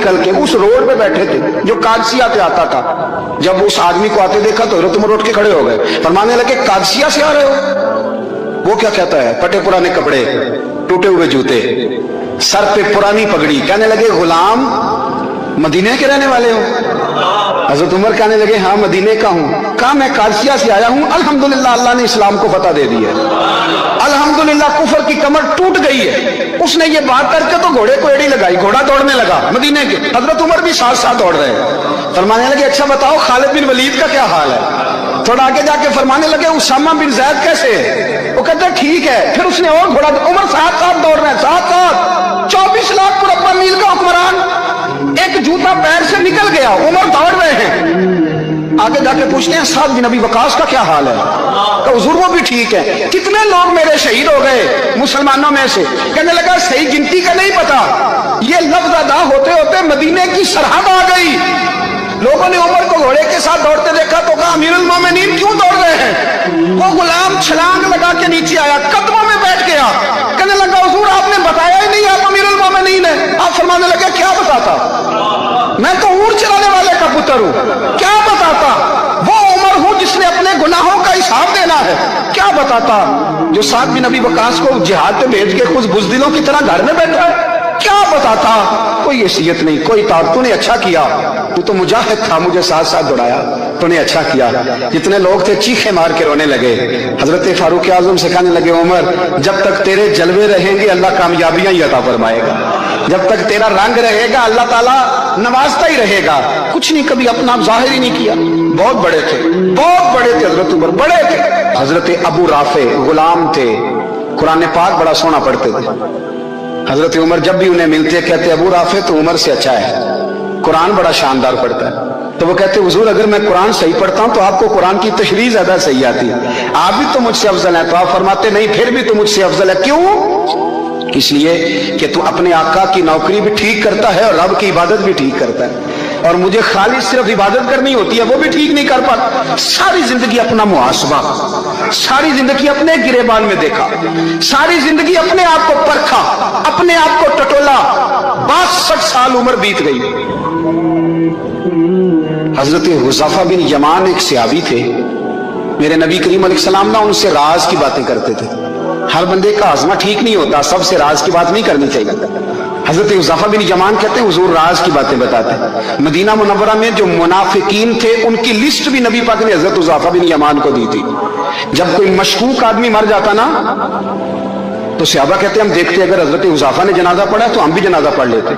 निकल के उस रोड पे बैठे थे जो कादसिया पे आता था। जब उस आदमी को आते देखा तो हजरत उमर उठ के खड़े हो गए, फरमाने लगे कादसिया से आ रहे हो? वो क्या कहता है? फटे पुराने कपड़े, टूटे हुए जूते, सर पे पुरानी पगड़ी। कहने लगे गुलाम मदीने के रहने वाले हो? हजरत उमर कहने लगे हाँ मदीने का हूं। कहा मैं कादसिया से आया हूं, अल्हम्दुलिल्लाह अल्लाह ने इस्लाम को फतह दे दी है, अल्हम्दुलिल्लाह कुफर की कमर टूट गई है। उसने ये बात करके तो घोड़े को एड़ी लगाई, घोड़ा दौड़ने लगा मदीने के। हजरत उमर भी साथ साथ दौड़ रहे हैं। फरमाने लगे अच्छा बताओ खालिद बिन वलीद का क्या हाल है? थोड़ा आगे जाके फरमाने लगे उसामा बिन ज़ैद कैसे है? वो कहते ठीक है। फिर उसने और घोड़ा, उमर साथ साथ दौड़ रहे हैं, साथ साथ 24 लाख मुरब्बा मील का हुक्मरान, एक जूता पैर से निकल गया, उमर दौड़ रहे हैं। आगे जाके पूछते हैं साद बिन अबी वकास का क्या हाल है? तो हुजूर वो भी ठीक है। कितने लोग मेरे शहीद हो गए मुसलमानों में से? कहने लगा सही गिनती का नहीं पता, ये लफ्ज अदा होते होते मदीने की सरहद आ गई। लोगों ने उमर को घोड़े के साथ दौड़ते देखा तो कहा अमीरुल मोमिनीन क्यों दौड़ रहे हैं? वो गुलाम छलांग लगा के नीचे आया, कदमों में बैठ गया। कहने लगा हुजूर आपने बताया ही नहीं आप अमीरुल मोमिनीन है। आप फरमाने लगे क्या बताता, मैं तो ऊंट चलाने वाले का पुत्र हूं, क्या बताता? वो उमर हूं जिसने अपने गुनाहों का हिसाब देना है, क्या बताता? जो साद बिन अबी वकास को जिहाद पे भेज के कुछ बुज़दिलों की तरह घर में बैठा है, क्या बताता? कोई हैसियत नहीं, कोई ताकत। तूने अच्छा किया, तू तो मुजाहिद था, मुझे साथ साथ दौड़ाया, तूने अच्छा किया। जितने लोग थे चीखे मार के रोने लगे। हजरत फारूक आजम से कहने लगे उमर जब तक तेरे जलवे रहेंगे अल्लाह कामयाबियां ही अता फरमाएगा, जब तक तेरा रंग रहेगा अल्लाह ताला नवाजता ही रहेगा। कुछ नहीं, कभी अपना जाहिर ही नहीं किया। बहुत बड़े थे, बहुत बड़े थे हजरत उमर, बड़े थे। हजरत अबू राफे गुलाम थे, कुरान पाक बड़ा सोना पढ़ते थे। हजरत उमर जब भी उन्हें मिलते कहते अबू राफे तो उमर से अच्छा है, कुरान बड़ा शानदार पढ़ता है। तो वो कहते हुजूर अगर मैं कुरान सही पढ़ता हूं तो आपको कुरान की तशरीह ज्यादा सही आती है, आप भी तो मुझसे अफजल है। तो आप फरमाते नहीं फिर भी तो मुझसे अफजल है। क्यों? इसलिए कि तू अपने आका की नौकरी भी ठीक करता है और रब की इबादत भी ठीक करता है, और मुझे खाली सिर्फ इबादत करनी होती है वो भी ठीक नहीं कर पाता। सारी जिंदगी अपना मुहासबा, सारी जिंदगी अपने गिरेबान में देखा, सारी जिंदगी अपने आप को परखा, अपने आप को टटोला। 62 साल उम्र बीत गई। हजरत हुज़ैफा बिन यमान एक सहाबी थे, मेरे नबी करीम अलैहिस्सलाम ना उनसे राज की बातें करते थे। हर बंदे का आजमा ठीक नहीं होता, सबसे राज की बात नहीं करनी चाहिए। हजरत हुज़ैफा बिन यमान कहते हैं हुजूर राज की बातें बताते हैं। मदीना मुनव्वरा में जो मुनाफिकीन थे उनकी लिस्ट भी नबी पाक ने हजरत हुज़ैफा बिन यमान को दी थी। जब कोई मशकूक आदमी मर जाता ना तो सहाबा कहते हम देखते अगर हजरत हुज़ैफा ने जनाजा पढ़ा तो हम भी जनाजा पढ़ लेते।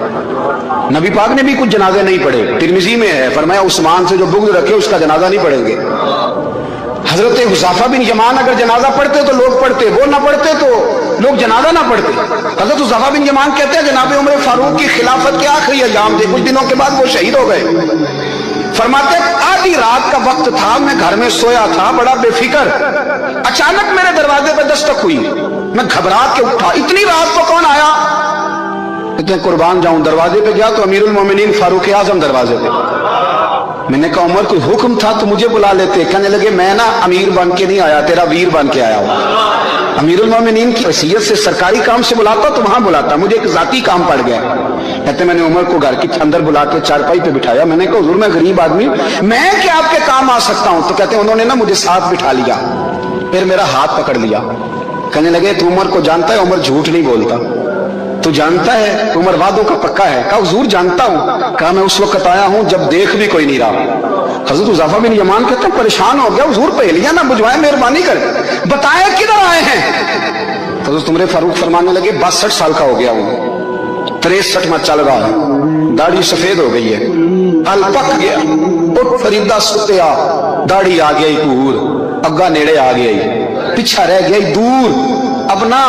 नबी पाक ने भी कुछ जनाजे नहीं पढ़े, तिरमिज़ी में है, फरमाया उस्मान से जो बुग़्ज़ रखे उसका जनाजा नहीं पढ़ेंगे। हजरत हुज़ैफा बिन यमान अगर जनाजा पढ़ते तो लोग पढ़ते, वो ना पढ़ते तो लोग जनाजा ना पढ़ते। हजरत हुज़ैफा बिन यमान कहते हैं जनाब उमर फारूक की खिलाफत के आखिरी अय्याम थे, कुछ दिनों के बाद वो शहीद हो गए। फरमाते आधी रात का वक्त था, मैं घर में सोया था बड़ा बेफिक्र, अचानक मेरे दरवाजे पर दस्तक हुई, मैं घबरा के उठा, इतनी रात को कौन आया? इतने कुर्बान जाऊं, दरवाजे पे गया तो अमीरुल मोमिनीन फारूक आजम दरवाजे पे। मैंने कहा उमर कोई हुक्म था तो मुझे बुला लेते। कहने लगे मैं ना अमीर बन के नहीं आया, तेरा वीर बन के आया हूं। अमीरुल मोमिनीन की वसीयत से सरकारी काम से बुलाता तो वहां बुलाता, मुझे एक जाती काम पड़ गया। कहते मैंने उमर को घर के अंदर बुला के चारपाई पे बिठाया, मैंने कहा हुजूर मैं गरीब आदमी, मैं क्या आपके काम आ सकता हूं? तो कहते उन्होंने ना मुझे साथ बिठा लिया, फिर मेरा हाथ पकड़ लिया। कहने लगे तू उमर को जानता है? उमर झूठ नहीं बोलता। तू जानता है? उमर वादों का पक्का है। कहा हुजूर जानता हूं। कहा मैं उस वक्त आया हूं जब देख भी कोई नहीं रहा। हजरत हुज़ैफा बिन यमान कहते हैं परेशान हो गया, हुजूर पहेलियां ना बुझवाए, मेहरबानी कर बताए किधर आए हैं। हजरत उमर फारूक फरमाने लगे 62 साल का हो गया हूं, 63 में चल रहा है, दाढ़ी सफेद हो गई है, हल पक गया, उठ फरीदा सुतिया, दाढ़ी आ गई पूर, अग्गा नेड़े आ गई, पीछा रह गई दूर। अब ना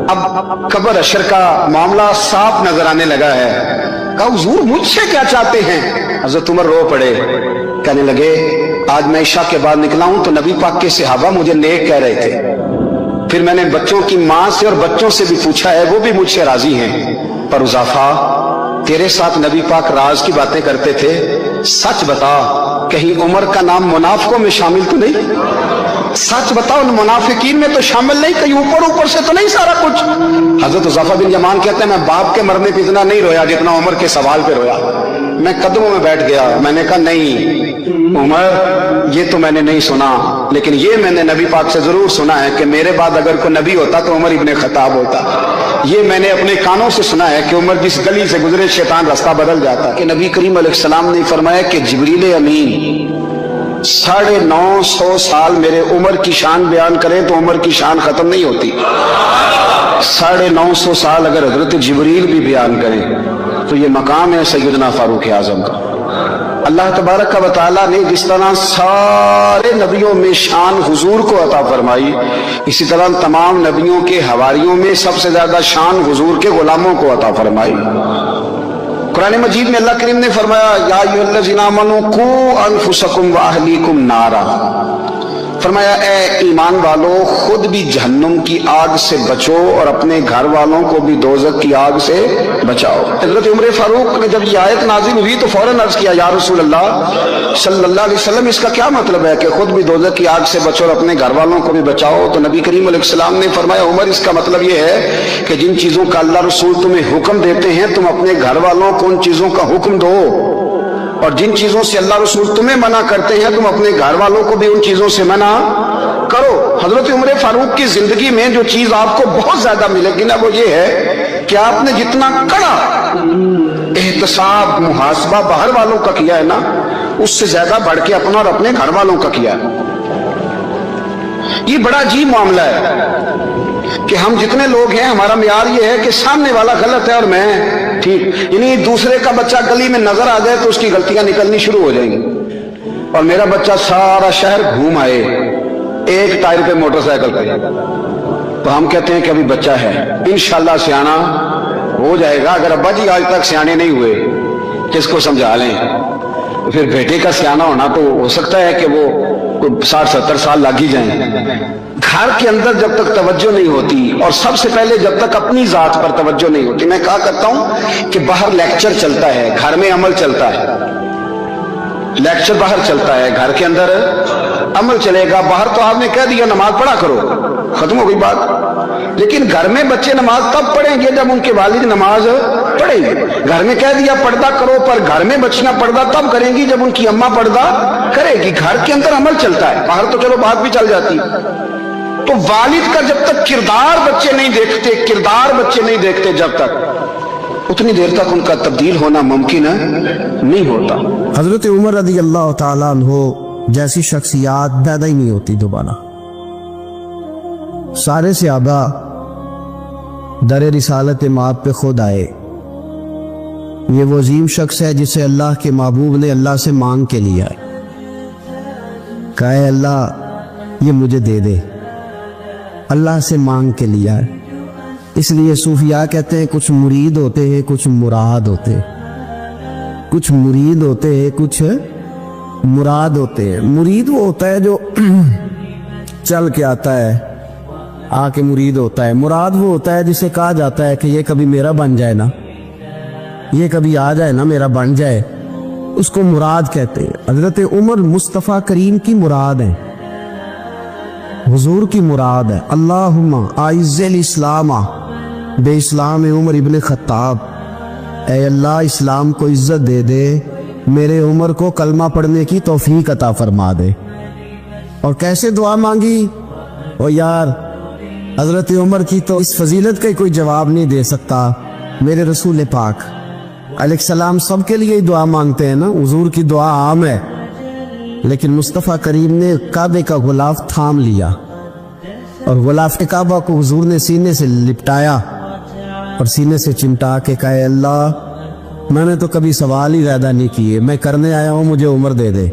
अब कब्र अशर का मामला साफ नजर आने लगा है। कहा हुजूर मुझसे क्या चाहते हैं? हजरत उमर रो पड़े, कहने लगे आज मैं इशा के बाद निकला हूं तो नबी पाक के सहाबा मुझे नेक कह रहे थे, फिर मैंने बच्चों की मां से और बच्चों से भी पूछा है, वो भी मुझसे राजी हैं, पर हुज़ैफा तेरे साथ नबी पाक राज की बातें करते थे, सच बता कहीं उमर का नाम मुनाफिकों में शामिल तो नहीं? सच बताओ, उन मुनाफिकीन में तो शामिल नहीं, कहीं ऊपर ऊपर से तो नहीं सारा कुछ? हजरत ज़फ़र बिन यमान कहते हैं, मैं बाप के मरने पे इतना नहीं रोया जितना उमर के सवाल पे रोया। मैं कदमों में बैठ गया, मैंने कहा नहीं उमर, ये तो मैंने नहीं सुना, लेकिन ये मैंने नबी पाक से जरूर सुना है कि मेरे बाद अगर कोई नबी होता तो उमर इब्ने खत्ताब होता। ये मैंने अपने कानों से सुना है कि उमर जिस गली से गुजरे शैतान रास्ता बदल जाता। कि नबी करीम अलैहिस्सलाम ने फरमाया कि जिब्रील अमीन 950 साल मेरे उमर की शान बयान करें तो उमर की शान खत्म नहीं होती। 950 साल अगर हजरत जिब्रील भी बयान करें तो ये मकाम है सैयदना फारूक आजम का। अल्लाह तबारक व तआला ने जिस तरह सारे नबियों में शान हुजूर को अता फरमाई, इसी तरह तमाम नबियों के हवारियों में सबसे ज्यादा शान हुजूर के गुलामों को अता फरमाई। कुरान मजीद में अल्लाह करीम ने फरमाया, या अय्युहल्लज़ीना आमनू कू अनफुसकुम व अहलीकुम नारा, फरमाया ए ईमान वालों, खुद भी जहन्नुम की आग से बचो और अपने घर वालों को भी दोज़ख की आग से बचाओ। हज़रत उमर फारूक ने जब ये आयत नाज़िल हुई तो फौरन अर्ज किया, या रसूल अल्लाह सल्लल्लाहु अलैहि वसल्लम, इसका क्या मतलब है कि खुद भी दोज़ख की आग से बचो और अपने घर वालों को भी बचाओ? तो नबी करीम अलैहिस्सलाम ने फरमाया, उमर, इसका मतलब ये है कि जिन चीजों का अल्लाह रसूल तुम्हें हुक्म देते हैं तुम अपने घर वालों को उन चीजों का हुक्म दो, और जिन चीजों से अल्लाह रसूल तुम्हें मना करते हैं तुम अपने घर वालों को भी उन चीजों से मना करो। हजरत उमर फारूक की जिंदगी में जो चीज आपको बहुत ज्यादा मिलेगी ना, वो ये है कि आपने जितना कड़ा एहतसाब मुहासबा बाहर वालों का किया है ना, उससे ज्यादा बढ़ के अपना और अपने घर वालों का किया है। ये बड़ा अजीब मामला है कि हम जितने लोग हैं, हमारा मियार ये है कि सामने वाला गलत है और मैं ठीक। यानी दूसरे का बच्चा गली में नजर आ जाए तो उसकी गलतियां निकलनी शुरू हो जाएंगी, और मेरा बच्चा सारा शहर घूम आए एक टायर पे मोटरसाइकिल पे, तो हम कहते हैं कि अभी बच्चा है, इंशाल्लाह सियाना हो जाएगा। अगर अब्बा जी आज तक सियाने नहीं हुए, किसको समझा लें? तो फिर बेटे का सियाना होना तो हो सकता है कि वो 60-70 साल लग ही जाएं। घर के अंदर जब तक तवज्जो नहीं होती, और सबसे पहले जब तक अपनी जात पर तवज्जो नहीं होती, मैं कहा करता हूं कि बाहर लेक्चर चलता है, घर में अमल चलता है। लेक्चर बाहर चलता है, घर के अंदर अमल चलेगा। बाहर तो आपने कह दिया नमाज पढ़ा करो, खत्म हो गई बात। लेकिन घर में बच्चे नमाज तब पढ़ेंगे जब उनके वालिद नमाज पढ़ेंगे। घर में कह दिया पर्दा करो, पर घर में बच्चियां पर्दा तब करेंगी जब उनकी अम्मा पर्दा करेगी। घर के अंदर अमल चलता है, बाहर तो चलो बात भी चल जाती। तो वालिद का जब तक किरदार बच्चे नहीं देखते, किरदार बच्चे नहीं देखते जब तक, उतनी देर तक उनका तब्दील होना मुमकिन नहीं होता। हजरत उमर रज़ी अल्लाह ताला अन्हो जैसी शख्सियात पैदा ही नहीं होती दोबारा। सारे सहाबा दर रिसालत माप पे खुद आए। ये वो अजीम शख्स है जिसे अल्लाह के महबूब ने अल्लाह से मांग के लिया है, कहा है अल्लाह ये मुझे दे दे, अल्लाह से मांग के लिया है। इसलिए सूफिया कहते हैं कुछ मुरीद होते हैं, कुछ मुराद होते हैं। कुछ मुरीद होते हैं, कुछ मुराद होते हैं। मुरीद वो होता है जो चल के आता है, आके मुरीद होता है। मुराद वो होता है जिसे कहा जाता है कि ये कभी मेरा बन जाए ना, ये कभी आ जाए ना, मेरा बन जाए, उसको मुराद कहते हैं। हजरत उमर मुस्तफ़ा करीम की मुराद है, हुजूर की मुराद है। अल्लाहुम्मा आइज़्ज़िल इस्लामा बे इस्लाम उमर इब्ने खत्ताब, ऐ अल्लाह इस्लाम को इज्जत दे दे, मेरे उमर को कलमा पढ़ने की तौफीक अता फरमा दे। और कैसे दुआ मांगी? ओ यार, हजरत उमर की तो इस फजीलत का कोई जवाब नहीं दे सकता। मेरे रसूल पाक अलैहिस्सलाम सबके लिए ही दुआ मांगते हैं ना, हुजूर की दुआ आम है, लेकिन मुस्तफ़ा करीम ने काबे का गुलाफ थाम लिया और गुलाफ काबा को हुजूर ने सीने से लिपटाया और सीने से चिमटा के कहा, अल्लाह मैंने तो कभी सवाल ही ज्यादा नहीं किए, मैं करने आया हूं, मुझे उम्र दे दे,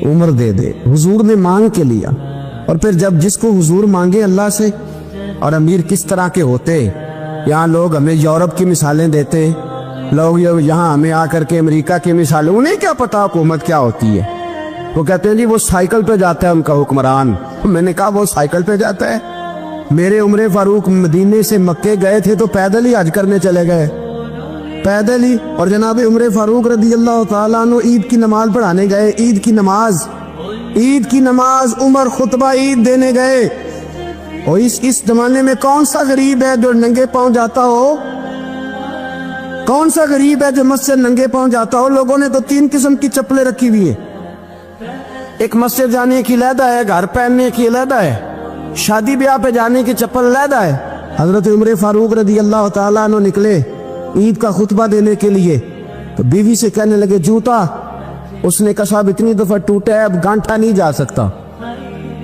उम्र दे दे। हुजूर ने मांग के लिया। और फिर जब जिसको हुजूर मांगे अल्लाह से, और अमीर किस तरह के होते, यहाँ लोग हमें यूरोप की मिसालें देते, लोग यहाँ हमें आकर के अमेरिका की मिसालें, उन्हें क्या पता हुकूमत क्या होती है। वो कहते हैं जी वो साइकिल पे जाता है उनका हुक्मरान। मैंने कहा वो साइकिल पे जाता है? मेरे उमर फारूक मदीने से मक्के गए थे तो पैदल ही हज करने चले गए। پیدل ہی. اور جناب عمر فاروق رضی اللہ تعالیٰ عنہ عید کی نماز پڑھانے گئے. عید کی نماز عمر خطبہ عید دینے گئے. اور اس زمانے میں کون سا غریب ہے جو ننگے پاؤں جاتا ہو؟ کون سا غریب ہے جو مسجد ننگے پاؤں جاتا ہو؟ لوگوں نے تو 3 قسم کی چپلیں رکھی ہوئی ہے. ایک مسجد جانے کی علیحدہ ہے, گھر پہننے کی علیحدہ ہے, شادی بیاہ پہ جانے کی چپل علیحدہ ہے. حضرت عمر فاروق رضی اللہ تعالیٰ عنہ نکلے عید کا خطبہ دینے کے لیے, تو بیوی سے کہنے لگے جوتا. اس نے کہا صاحب اتنی دفعہ ٹوٹا ہے, اب گانٹھا نہیں جا سکتا.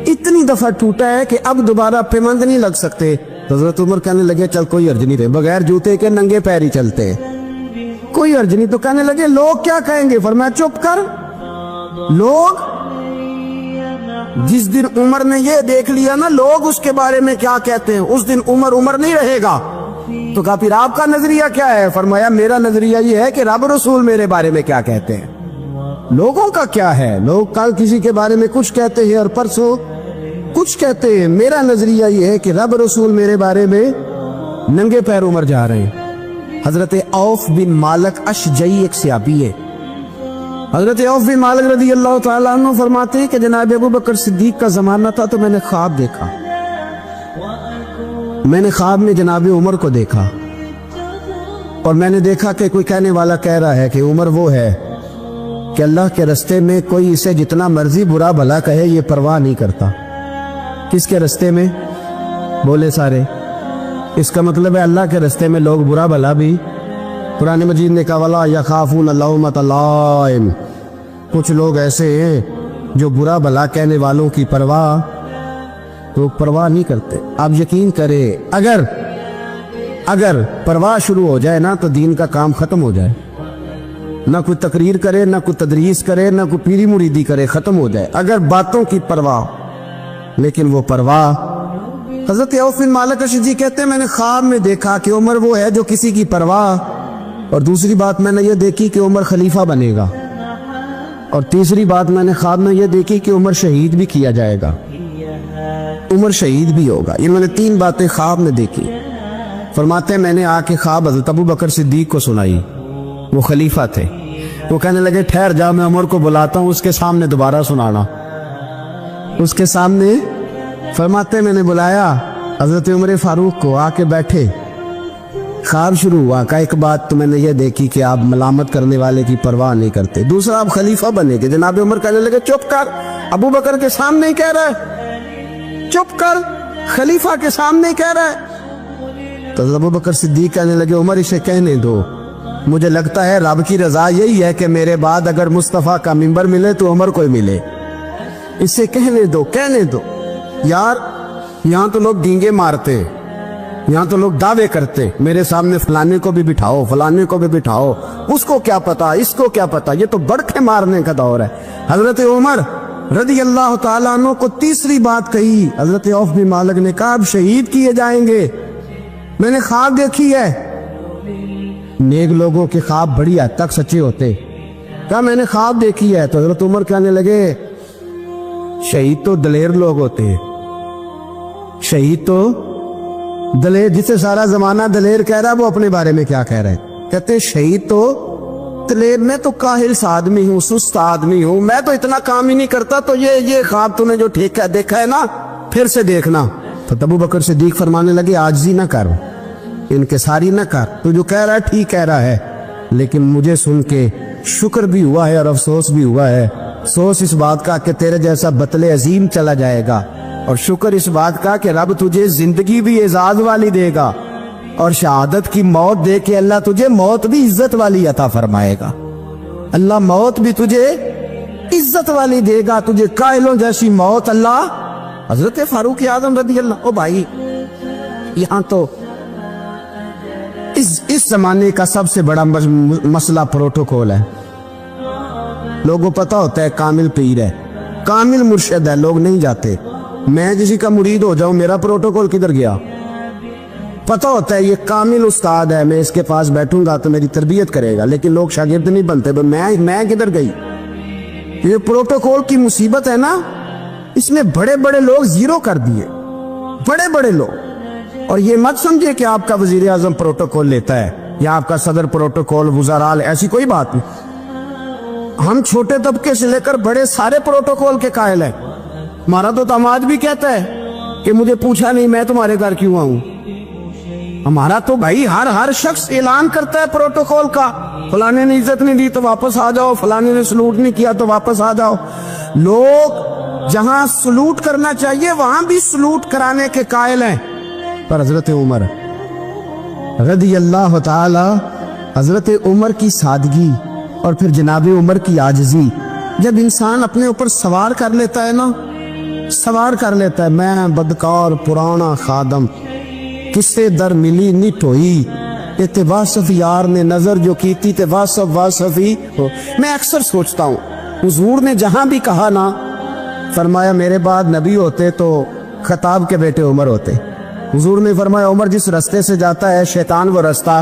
اتنی دفعہ ٹوٹا ہے کہ اب دوبارہ پیمند نہیں لگ سکتے. تو حضرت عمر کہنے لگے چل کوئی حرج نہیں, بغیر جوتے کے ننگے پیر ہی چلتے, کوئی حرج نہیں. تو کہنے لگے لوگ کیا کہیں گے؟ فرمایا چپ کر. لوگ جس دن عمر نے یہ دیکھ لیا نا لوگ اس کے بارے میں کیا کہتے ہیں, اس دن عمر نہیں رہے گا. تو کہا پھر آپ کا نظریہ کیا ہے؟ فرمایا میرا نظریہ یہ ہے کہ رب رسول میرے بارے میں کیا کہتے ہیں. لوگوں کا کیا ہے؟ لوگ کل کسی کے بارے میں کچھ کہتے ہیں اور پرسوں کچھ کہتے ہیں. میرا نظریہ یہ ہے کہ رب رسول میرے بارے میں ننگے پیر عمر جا رہے ہیں. حضرت عوف بن مالک اشجعی ایک صحابی ہے. حضرت عوف بن مالک رضی اللہ تعالیٰ عنہ فرماتے ہیں کہ جناب ابو بکر صدیق کا زمانہ تھا تو میں نے خواب دیکھا. میں نے خواب میں جناب عمر کو دیکھا اور میں نے دیکھا کہ کوئی کہنے والا کہہ رہا ہے کہ عمر وہ ہے کہ اللہ کے رستے میں کوئی اسے جتنا مرضی برا بھلا کہے یہ پرواہ نہیں کرتا. کس کے رستے میں؟ بولے سارے. اس کا مطلب ہے اللہ کے رستے میں لوگ برا بھلا بھی. قرآن مجید نے کہا وَلَا يَخَافُونَ لَوْمَةَ لَائِمٍ. کچھ لوگ ایسے ہیں جو برا بھلا کہنے والوں کی پرواہ نہیں کرتے. آپ یقین کریں اگر پرواہ شروع ہو جائے نا تو دین کا کام ختم ہو جائے. نہ کوئی تقریر کرے, نہ کوئی تدریس کرے, نہ کوئی پیری مریدی کرے, ختم ہو جائے اگر باتوں کی پرواہ. لیکن وہ پرواہ. حضرت عوف بن مالک اشجعی کہتے ہیں میں نے خواب میں دیکھا کہ عمر وہ ہے جو کسی کی پرواہ, اور دوسری بات میں نے یہ دیکھی کہ عمر خلیفہ بنے گا, اور تیسری بات میں نے خواب میں یہ دیکھی کہ عمر شہید بھی کیا جائے گا, عمر شہید بھی ہوگا. انہوں نے 3 باتیں خواب میں دیکھی. فرماتے ہیں میں نے آ کے خواب حضرت ابو بکر صدیق کو سنائی. وہ خلیفہ تھے. وہ کہنے لگے ٹھہر جا, میں عمر کو بلاتا ہوں, اس کے سامنے دوبارہ سنانا. اس کے سامنے فرماتے ہیں میں نے بلایا حضرت عمر فاروق کو, آ کے بیٹھے. خواب شروع ہوا. کا ایک بات تو میں نے یہ دیکھی کہ آپ ملامت کرنے والے کی پرواہ نہیں کرتے. دوسرا آپ خلیفہ بنے گے. جناب عمر کہنے لگے چپ کر, ابو بکر کے سامنے ہی کہہ رہا ہے, چپ کر, خلیفہ کے سامنے ہی کہہ رہا ہے. تو ابو بکر صدیق کہنے لگے عمر اسے کہنے دو, مجھے لگتا ہے رب کی رضا یہی ہے کہ میرے بعد اگر مصطفیٰ کا منبر ملے تو عمر کو ہی ملے. اسے کہنے دو. یار یہاں تو لوگ ڈینگے مارتے, یہاں تو لوگ دعوے کرتے, میرے سامنے فلانے کو بھی بٹھاؤ, فلانے کو بھی بٹھاؤ, اس کو کیا پتا, اس کو کیا پتا. یہ تو بڑکے مارنے کا دور ہے. حضرت عمر رضی اللہ تعالیٰ عنہ کو تیسری بات کہی. حضرت عوف بن مالک نے کہا اب شہید کیے جائیں گے, میں نے خواب دیکھی ہے. نیک لوگوں کے خواب بڑی حد تک سچے ہوتے. کہا میں نے خواب دیکھی ہے. تو حضرت عمر کہنے لگے شہید تو دلیر لوگ ہوتے ہیں, شہید تو دلیر, جسے سارا زمانہ دلیر کہہ رہا ہے وہ اپنے بارے میں کیا کہہ رہے ہیں؟ کہتے ہیں شہید تو دلیر, میں تو کاہل سا آدمی ہوں, سست آدمی ہوں, میں تو اتنا کام ہی نہیں کرتا. تو یہ خواب تو نے جو دیکھا ہے نا پھر سے دیکھنا. تو ابو بکر صدیق فرمانے لگے عاجزی نہ کر, انکساری نہ کر, تو جو کہہ رہا ہے ٹھیک کہہ رہا ہے, لیکن مجھے سن کے شکر بھی ہوا ہے اور افسوس بھی ہوا ہے. افسوس اس بات کا کہ تیرے جیسا بطل عظیم چلا جائے گا, اور شکر اس بات کا کہ رب تجھے زندگی بھی اعزاز والی دے گا, اور شہادت کی موت دے کے اللہ تجھے موت بھی عزت والی عطا فرمائے گا. اللہ موت بھی تجھے عزت والی دے گا, تجھے کائلوں جیسی موت اللہ. حضرت فاروق اعظم رضی اللہ, او بھائی یہاں تو اس زمانے کا سب سے بڑا مسئلہ پروٹوکول ہے. لوگوں پتہ ہوتا ہے کامل پیر ہے, کامل مرشد ہے, لوگ نہیں جاتے. میں کسی کا مرید ہو جاؤں, میرا پروٹوکول کدھر گیا؟ پتہ ہوتا ہے یہ کامل استاد ہے, میں اس کے پاس بیٹھوں گا تو میری تربیت کرے گا, لیکن لوگ شاگرد نہیں بنتے. میں کدھر گئی؟ یہ پروٹوکول کی مصیبت ہے نا, اس میں بڑے بڑے لوگ زیرو کر دیے, بڑے بڑے لوگ. اور یہ مت سمجھے کہ آپ کا وزیر اعظم پروٹوکول لیتا ہے, या आपका सदर प्रोटोकॉल वुज़ाराल, ऐसी कोई बात नहीं। हम छोटे तबके से लेकर बड़े सारे प्रोटोकॉल के कायल हैं। हमारा तो दामाद भी कहता है कि मुझे पूछा नहीं मैं तुम्हारे घर क्यों आऊं। हमारा तो भाई हर शख्स ऐलान करता है प्रोटोकॉल का, फलाने ने इज्जत नहीं दी तो वापस आ जाओ, फलाने ने सलूट नहीं किया तो वापस आ जाओ। लोग जहां सलूट करना चाहिए वहां भी सलूट कराने के कायल हैं। पर हजरत उमर रज़ी अल्लाह ताला, हजरत उमर की सादगी और फिर जनाब उमर की आजिज़ी, जब इंसान अपने ऊपर सवार कर लेता है ना, सवार कर लेता है, मैं बदकार पुराना खादम किससे दर मिली निट होई, ते वासफ यार ने नजर जो की थी ते वासफ ही हो। मैं अक्सर सोचता हूँ हुजूर ने जहां भी कहा ना, फरमाया मेरे बाद नबी होते तो खताब के बेटे उमर होते। हुजूर ने फरमाया उमर जिस रास्ते से जाता है शैतान वो रास्ता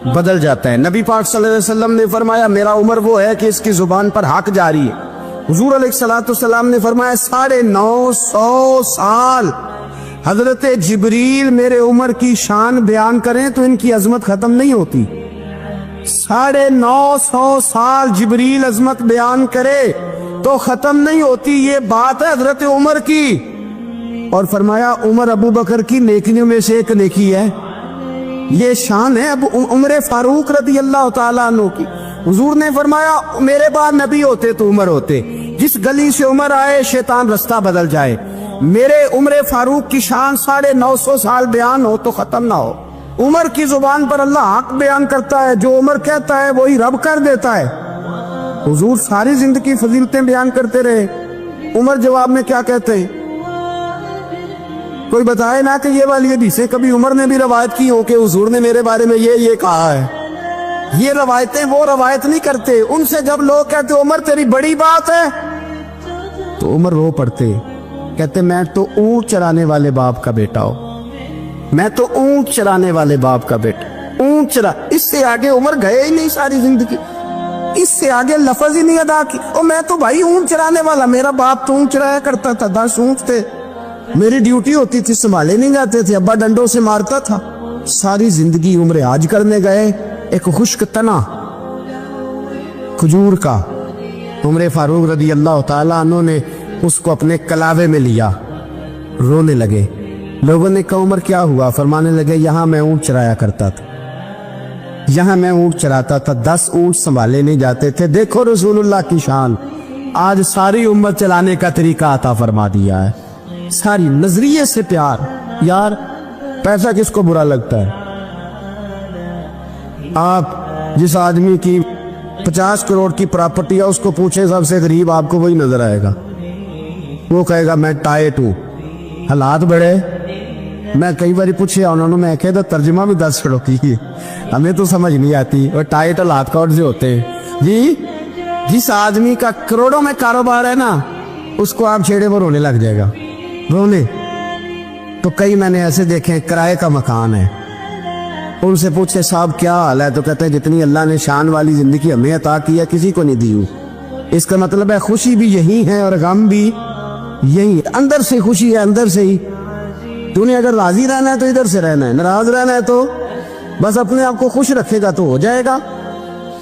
बदल जाता है। नबी पाक सल्लल्लाहु अलैहि वसल्लम ने फरमाया मेरा उमर वो है कि इसकी जुबान पर हक जारी है। हुजूर अलैहिस्सलाम ने फरमाया 950 साल हजरत जिब्रील मेरे उमर की शान बयान करें तो इनकी अजमत खत्म नहीं होती। 950 साल जिब्रील अजमत बयान करे तो खत्म नहीं होती। ये बात है हजरत उमर की। और फरमाया उमर अबू बकर की नेकियों में से एक नेकी है, ये शान है अब उमर फारूक रज़ी अल्लाह ताला अन्हु की। हुजूर ने फरमाया मेरे बाद नबी होते तो उमर होते, जिस गली से उमर आए शैतान रास्ता बदल जाए। मेरे उमर फारूक की शान 950 साल बयान हो तो खत्म ना हो। उमर की जुबान पर अल्लाह हक बयान करता है, जो उमर कहता है वही रब कर देता है। हुजूर सारी जिंदगी फजीलतें बयान करते रहे, उमर जवाब में क्या कहते हैं? कोई बताए ना कि ये वाली हदीसें कभी उमर ने भी रवायत की हो कि हुजूर ने मेरे बारे में ये कहा है। ये रवायतें वो रवायत नहीं करते। उनसे जब लोग कहते उमर तेरी बड़ी बात है तो उमर रो पड़ते, कहते मैं तो ऊंट चराने वाले बाप का बेटा हूं, मैं तो ऊंट चराने वाले बाप का बेटा, ऊंट चरा। इससे आगे उमर गए ही नहीं सारी जिंदगी, इससे आगे लफ्ज ही नहीं अदा की। और मैं तो भाई ऊंट चराने वाला, मेरा बाप तो ऊंट चराया करता था, 10 ऊंट थे, मेरी ड्यूटी होती थी, संभाले नहीं जाते थे, अब्बा डंडों से मारता था। सारी जिंदगी उम्र हाज करने गए, एक खुश्क तना खजूर का उमर फारूक रज़ी अल्लाह ताला अन्हु ने उसको अपने कलावे में लिया, रोने लगे। लोगों ने कहा उमर क्या हुआ? फरमाने लगे यहाँ मैं ऊंट चराया करता था, यहाँ मैं ऊंट चराता था, 10 ऊंट संभाले नहीं जाते थे। देखो रसूलुल्लाह की शान, आज सारी उम्मत चलाने का तरीका अता फरमा दिया है। सारी नजरिए से प्यार। यार पैसा किसको बुरा लगता है? आप जिस आदमी की 50 करोड़ की प्रॉपर्टी है उसको पूछे सबसे गरीब, आपको वही नजर आएगा। वो कहेगा मैं टाइट हूं, हालात बड़े। मैं कई बार पूछे उन्होंने, मैं कह तर्जुमा भी 10 करोड़ की, हमें तो समझ नहीं आती। और टाइट हालात कौन से होते हैं जी? जिस आदमी का करोड़ों में कारोबार है ना, उसको आप छेड़े पर रोने लग जाएगा, रोने। तो कई मैंने ऐसे देखे किराए का मकान है, उनसे पूछे साहब क्या हाल है, तो कहते हैं जितनी अल्लाह ने शान वाली जिंदगी हमें अता की है किसी को नहीं दी हूं। इसका मतलब है खुशी भी यही है और गम भी यही, अंदर से खुशी है, अंदर से ही। तूने अगर राजी रहना है तो इधर से रहना है, नाराज रहना है तो बस अपने आप को खुश रखेगा तो हो जाएगा।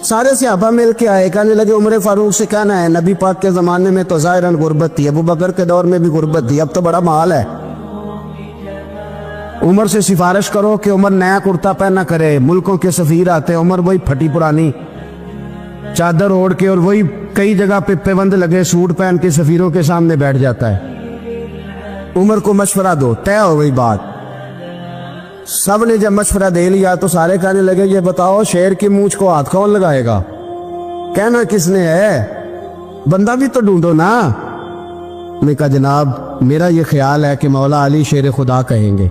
सारे सहाबा मिल के आए, कहने लगे उमर फारूक से कहना है नबी पाक के जमाने में तो ज़ाहिरन गुर्बत थी, अबू बकर के दौर में भी गुर्बत थी, अब तो बड़ा माल है। उमर से सिफारिश करो कि उमर नया कुर्ता पहना करे। मुल्कों के सफीर आते, उमर वही फटी पुरानी चादर ओढ़ के और वही कई जगह पे पेबंद लगे सूट पहन के सफीरों के सामने बैठ जाता है। उमर को मशवरा दो, तय हो गई बात। सब ने जब मशवरा दे लिया तो सारे कहने लगे ये बताओ शेर की मूंछ को हाथ कौन लगाएगा? कहना किसने है, बंदा भी तो ढूंढो ना। मैंने कहा जनाब मेरा ये ख्याल है कि मौला अली शेर खुदा कहेंगे,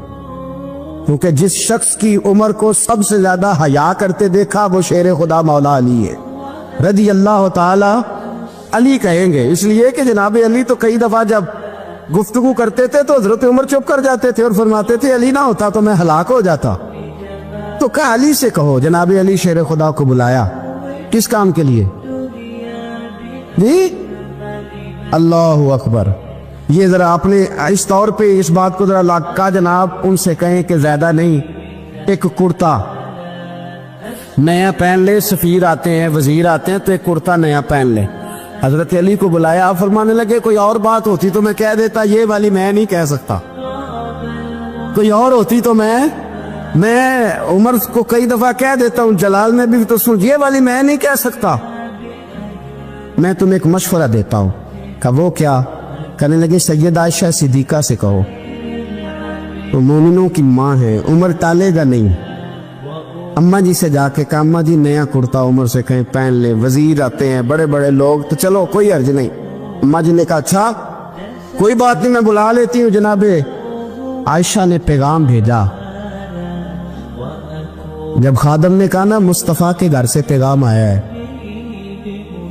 क्योंकि जिस शख्स की उमर को सबसे ज्यादा हया करते देखा वो शेर खुदा मौला अली है रज़ी अल्लाह ताला। अली कहेंगे इसलिए कि जनाब अली तो कई दफा जब गुफ्तगू करते थे तो हजरत उमर चुप कर जाते थे और फरमाते थे अली ना होता तो मैं हलाक हो जाता। तो कहा अली से कहो। जनाब अली शेर खुदा को बुलाया, किस काम के लिए जी? अल्लाह अकबर। ये जरा आपने इस तौर पे इस बात को जरा लाका जनाब उनसे कहें कि ज्यादा नहीं, एक कुर्ता نیا پہن لے، سفیر آتے ہیں، وزیر آتے ہیں تو ایک کرتا نیا پہن لے۔ حضرت علی کو بلایا، آپ فرمانے لگے کوئی اور بات ہوتی تو میں کہہ دیتا، یہ والی میں نہیں کہہ سکتا، کوئی اور ہوتی تو میں عمر کو کئی دفعہ کہہ دیتا ہوں، جلال میں بھی تو سن، یہ والی میں نہیں کہہ سکتا، میں تمہیں ایک مشورہ دیتا ہوں۔ کہا وہ کیا؟ کہنے لگے سید عائشہ صدیقہ سے کہو، وہ مومنوں کی ماں ہے، عمر ٹالے گا نہیں۔ اماں جی سے جا کے کہا اماں جی نیا کرتا عمر سے کہیں پہن لے، وزیر آتے ہیں، بڑے بڑے لوگ، تو چلو کوئی حرج نہیں۔ اماں جی نے کہا اچھا کوئی بات نہیں، میں بلا لیتی ہوں۔ جناب عائشہ نے پیغام بھیجا، جب خادم نے کہا نا مصطفیٰ کے گھر سے پیغام آیا ہے،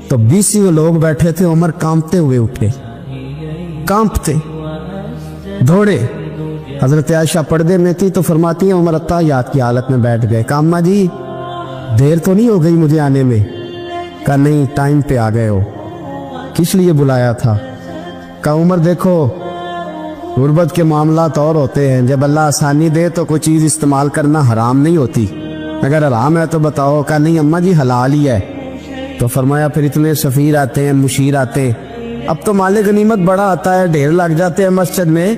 تو 20 لوگ بیٹھے تھے، عمر کانپتے ہوئے اٹھے، کانپتے دوڑے۔ حضرت عائشہ پردے میں تھی تو فرماتی ہیں عمر اتحیات کی حالت میں بیٹھ گئے۔ کہا اماں جی دیر تو نہیں ہو گئی مجھے آنے میں؟ کہا نہیں، ٹائم پہ آ گئے ہو، کس لیے بلایا تھا؟ کہا عمر دیکھو غربت کے معاملات اور ہوتے ہیں، جب اللہ آسانی دے تو کوئی چیز استعمال کرنا حرام نہیں ہوتی، اگر حرام ہے تو بتاؤ۔ کہا نہیں اماں جی حلال ہی ہے۔ تو فرمایا پھر اتنے سفیر آتے ہیں، مشیر آتے ہیں، اب تو مال غنیمت بڑا آتا ہے، ڈھیر لگ جاتے ہیں مسجد میں،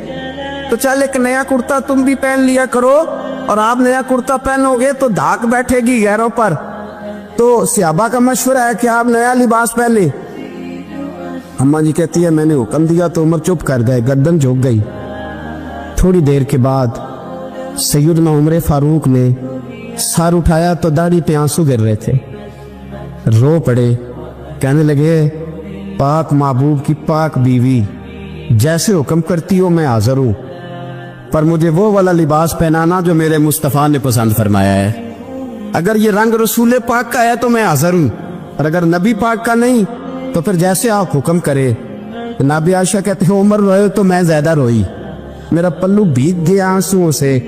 تو چل ایک نیا کرتا تم بھی پہن لیا کرو، اور آپ نیا کرتا پہنو گے تو دھاک بیٹھے گی غیروں پر۔ تو صحابہ کا مشورہ ہے کہ آپ نیا لباس پہنیں۔ اماں جی کہتی ہے میں نے حکم دیا تو عمر چپ کر گئے، گردن جھک گئی۔ تھوڑی دیر کے بعد سیدنا عمر فاروق نے سر اٹھایا تو داڑھی پہ آنسو گر رہے تھے، رو پڑے، کہنے لگے پاک محبوب کی پاک بیوی، جیسے حکم کرتی ہو میں حاضر ہوں، پر مجھے وہ والا لباس پہنانا جو میرے مصطفیٰ نے پسند فرمایا ہے۔ اگر یہ رنگ رسول پاک کا ہے تو میں حاضر ہوں، اور اگر نبی پاک کا نہیں تو پھر جیسے آپ حکم کرے۔ جناب عائشہ کہتے ہیں عمر روئے تو میں زیادہ روئی، میرا پلو بھیگ گیا آنسوؤں سے۔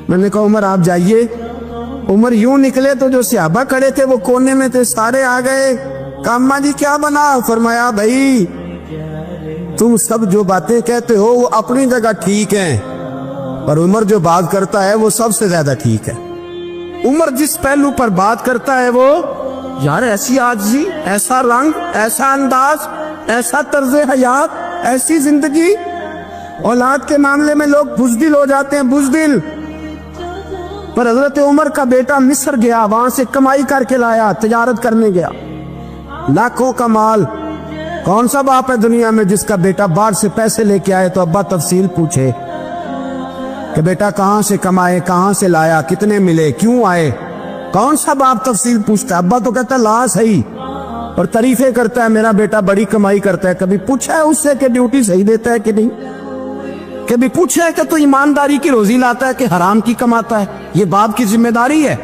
میں نے کہا عمر آپ جائیے۔ عمر یوں نکلے تو جو صحابہ کھڑے تھے وہ کونے میں تھے، سارے آ گئے۔ کہا اماں جی کیا بنا؟ فرمایا بھائی تم سب جو باتیں کہتے ہو وہ اپنی جگہ ٹھیک ہیں، اور عمر جو بات کرتا ہے وہ سب سے زیادہ ٹھیک ہے۔ عمر جس پہلو پر بات کرتا ہے وہ یار ایسی عاجزی، ایسا رنگ، ایسا انداز، ایسا طرز حیات، ایسی زندگی، اولاد کے معاملے میں لوگ بزدل ہو جاتے ہیں، بزدل۔ پر حضرت عمر کا بیٹا مصر گیا، وہاں سے کمائی کر کے لایا، تجارت کرنے گیا، لاکھوں کا مال۔ کون سا باپ ہے دنیا میں جس کا بیٹا باہر سے پیسے لے کے آئے تو ابا تفصیل پوچھے کہ بیٹا کہاں سے کمائے، کہاں سے لایا، کتنے ملے، کیوں آئے؟ کون سا باپ تفصیل پوچھتا ہے؟ ابا تو کہتا ہے لا صحیح، اور تعریفیں کرتا ہے میرا بیٹا بڑی کمائی کرتا ہے۔ کبھی پوچھا ہے اس سے کہ ڈیوٹی صحیح دیتا ہے کہ نہیں؟ کبھی پوچھا ہے کہ تو ایمانداری کی روزی لاتا ہے کہ حرام کی کماتا ہے؟ یہ باپ کی ذمہ داری ہے،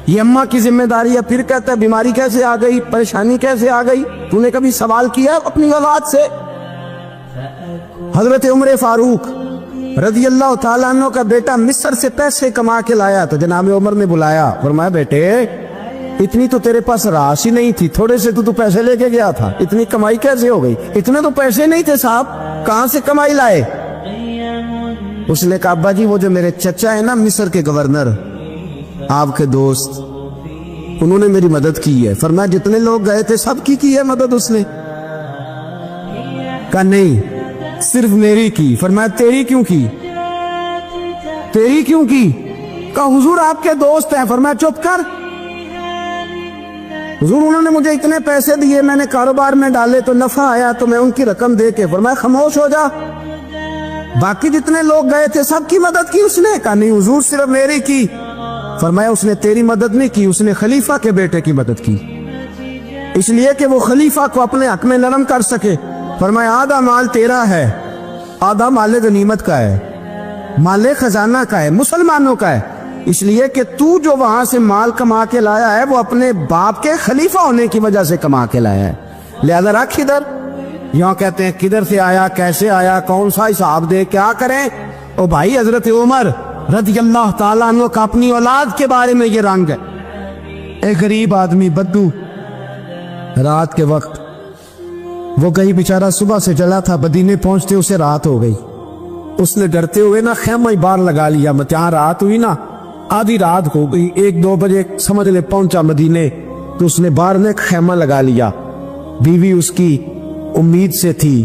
یہ اماں کی ذمہ داری ہے۔ پھر کہتا ہے بیماری کیسے آ گئی، پریشانی کیسے آ گئی؟ تو نے کبھی سوال کیا اپنی اولاد سے؟ حضرت عمر فاروق رضی اللہ تعالیٰ عنہ کا بیٹا مصر سے پیسے کما کے لایا تو جناب عمر نے بلایا، فرمایا بیٹے اتنی تو تیرے پاس راس ہی نہیں تھی، تھوڑے سے تو پیسے لے کے گیا تھا، اتنی کمائی کیسے ہو گئی؟ اتنے تو پیسے نہیں تھے صاحب، کہاں سے کمائی لائے؟ اس نے کہا ابا جی وہ جو میرے چچا ہے نا مصر کے گورنر، آپ کے دوست، انہوں نے میری مدد کی ہے۔ فرمایا جتنے لوگ گئے تھے سب کی ہے مدد اس نے؟ کہا نہیں صرف میری کی۔ فرمایا تیری کیوں کی؟ تیری کیوں کی؟ کہا حضور آپ کے دوست ہیں۔ فرمایا چپ کر، حضور انہوں نے مجھے اتنے پیسے دیے، میں نے کاروبار میں ڈالے تو نفع آیا تو میں ان کی رقم دے کے۔ فرمایا خاموش ہو جا، باقی جتنے لوگ گئے تھے سب کی مدد کی اس نے؟ کہا نہیں حضور صرف میری کی۔ فرمایا اس نے تیری مدد نہیں کی، اس نے خلیفہ کے بیٹے کی مدد کی، اس لیے کہ وہ خلیفہ کو اپنے حق میں نرم کر سکے۔ فرمایا آدھا مال تیرا ہے، آدھا مال غنیمت کا ہے، مال خزانہ کا ہے، مسلمانوں کا ہے، اس لیے کہ تو جو وہاں سے مال کما کے لایا ہے وہ اپنے باپ کے خلیفہ ہونے کی وجہ سے کما کے لایا ہے، لہذا رکھ ادھر۔ یہاں کہتے ہیں کدھر سے آیا، کیسے آیا، کون سا حساب دے، کیا کریں؟ او بھائی حضرت عمر رضی اللہ تعالیٰ عنہ کا اپنی اولاد کے بارے میں یہ رنگ ہے۔ ایک غریب آدمی بدو، رات کے وقت وہ کہیں بیچارہ صبح سے چلا تھا، مدینے پہنچتے اسے رات ہو گئی، اس نے ڈرتے ہوئے نا خیمہ ہی باہر لگا لیا، جہاں رات ہوئی نا आधी रात हो गई, 1-2 बजे समझ ले पहुंचा मदीने, तो उसने बाहर ने खैमा लगा लिया। बीवी उसकी उम्मीद से थी,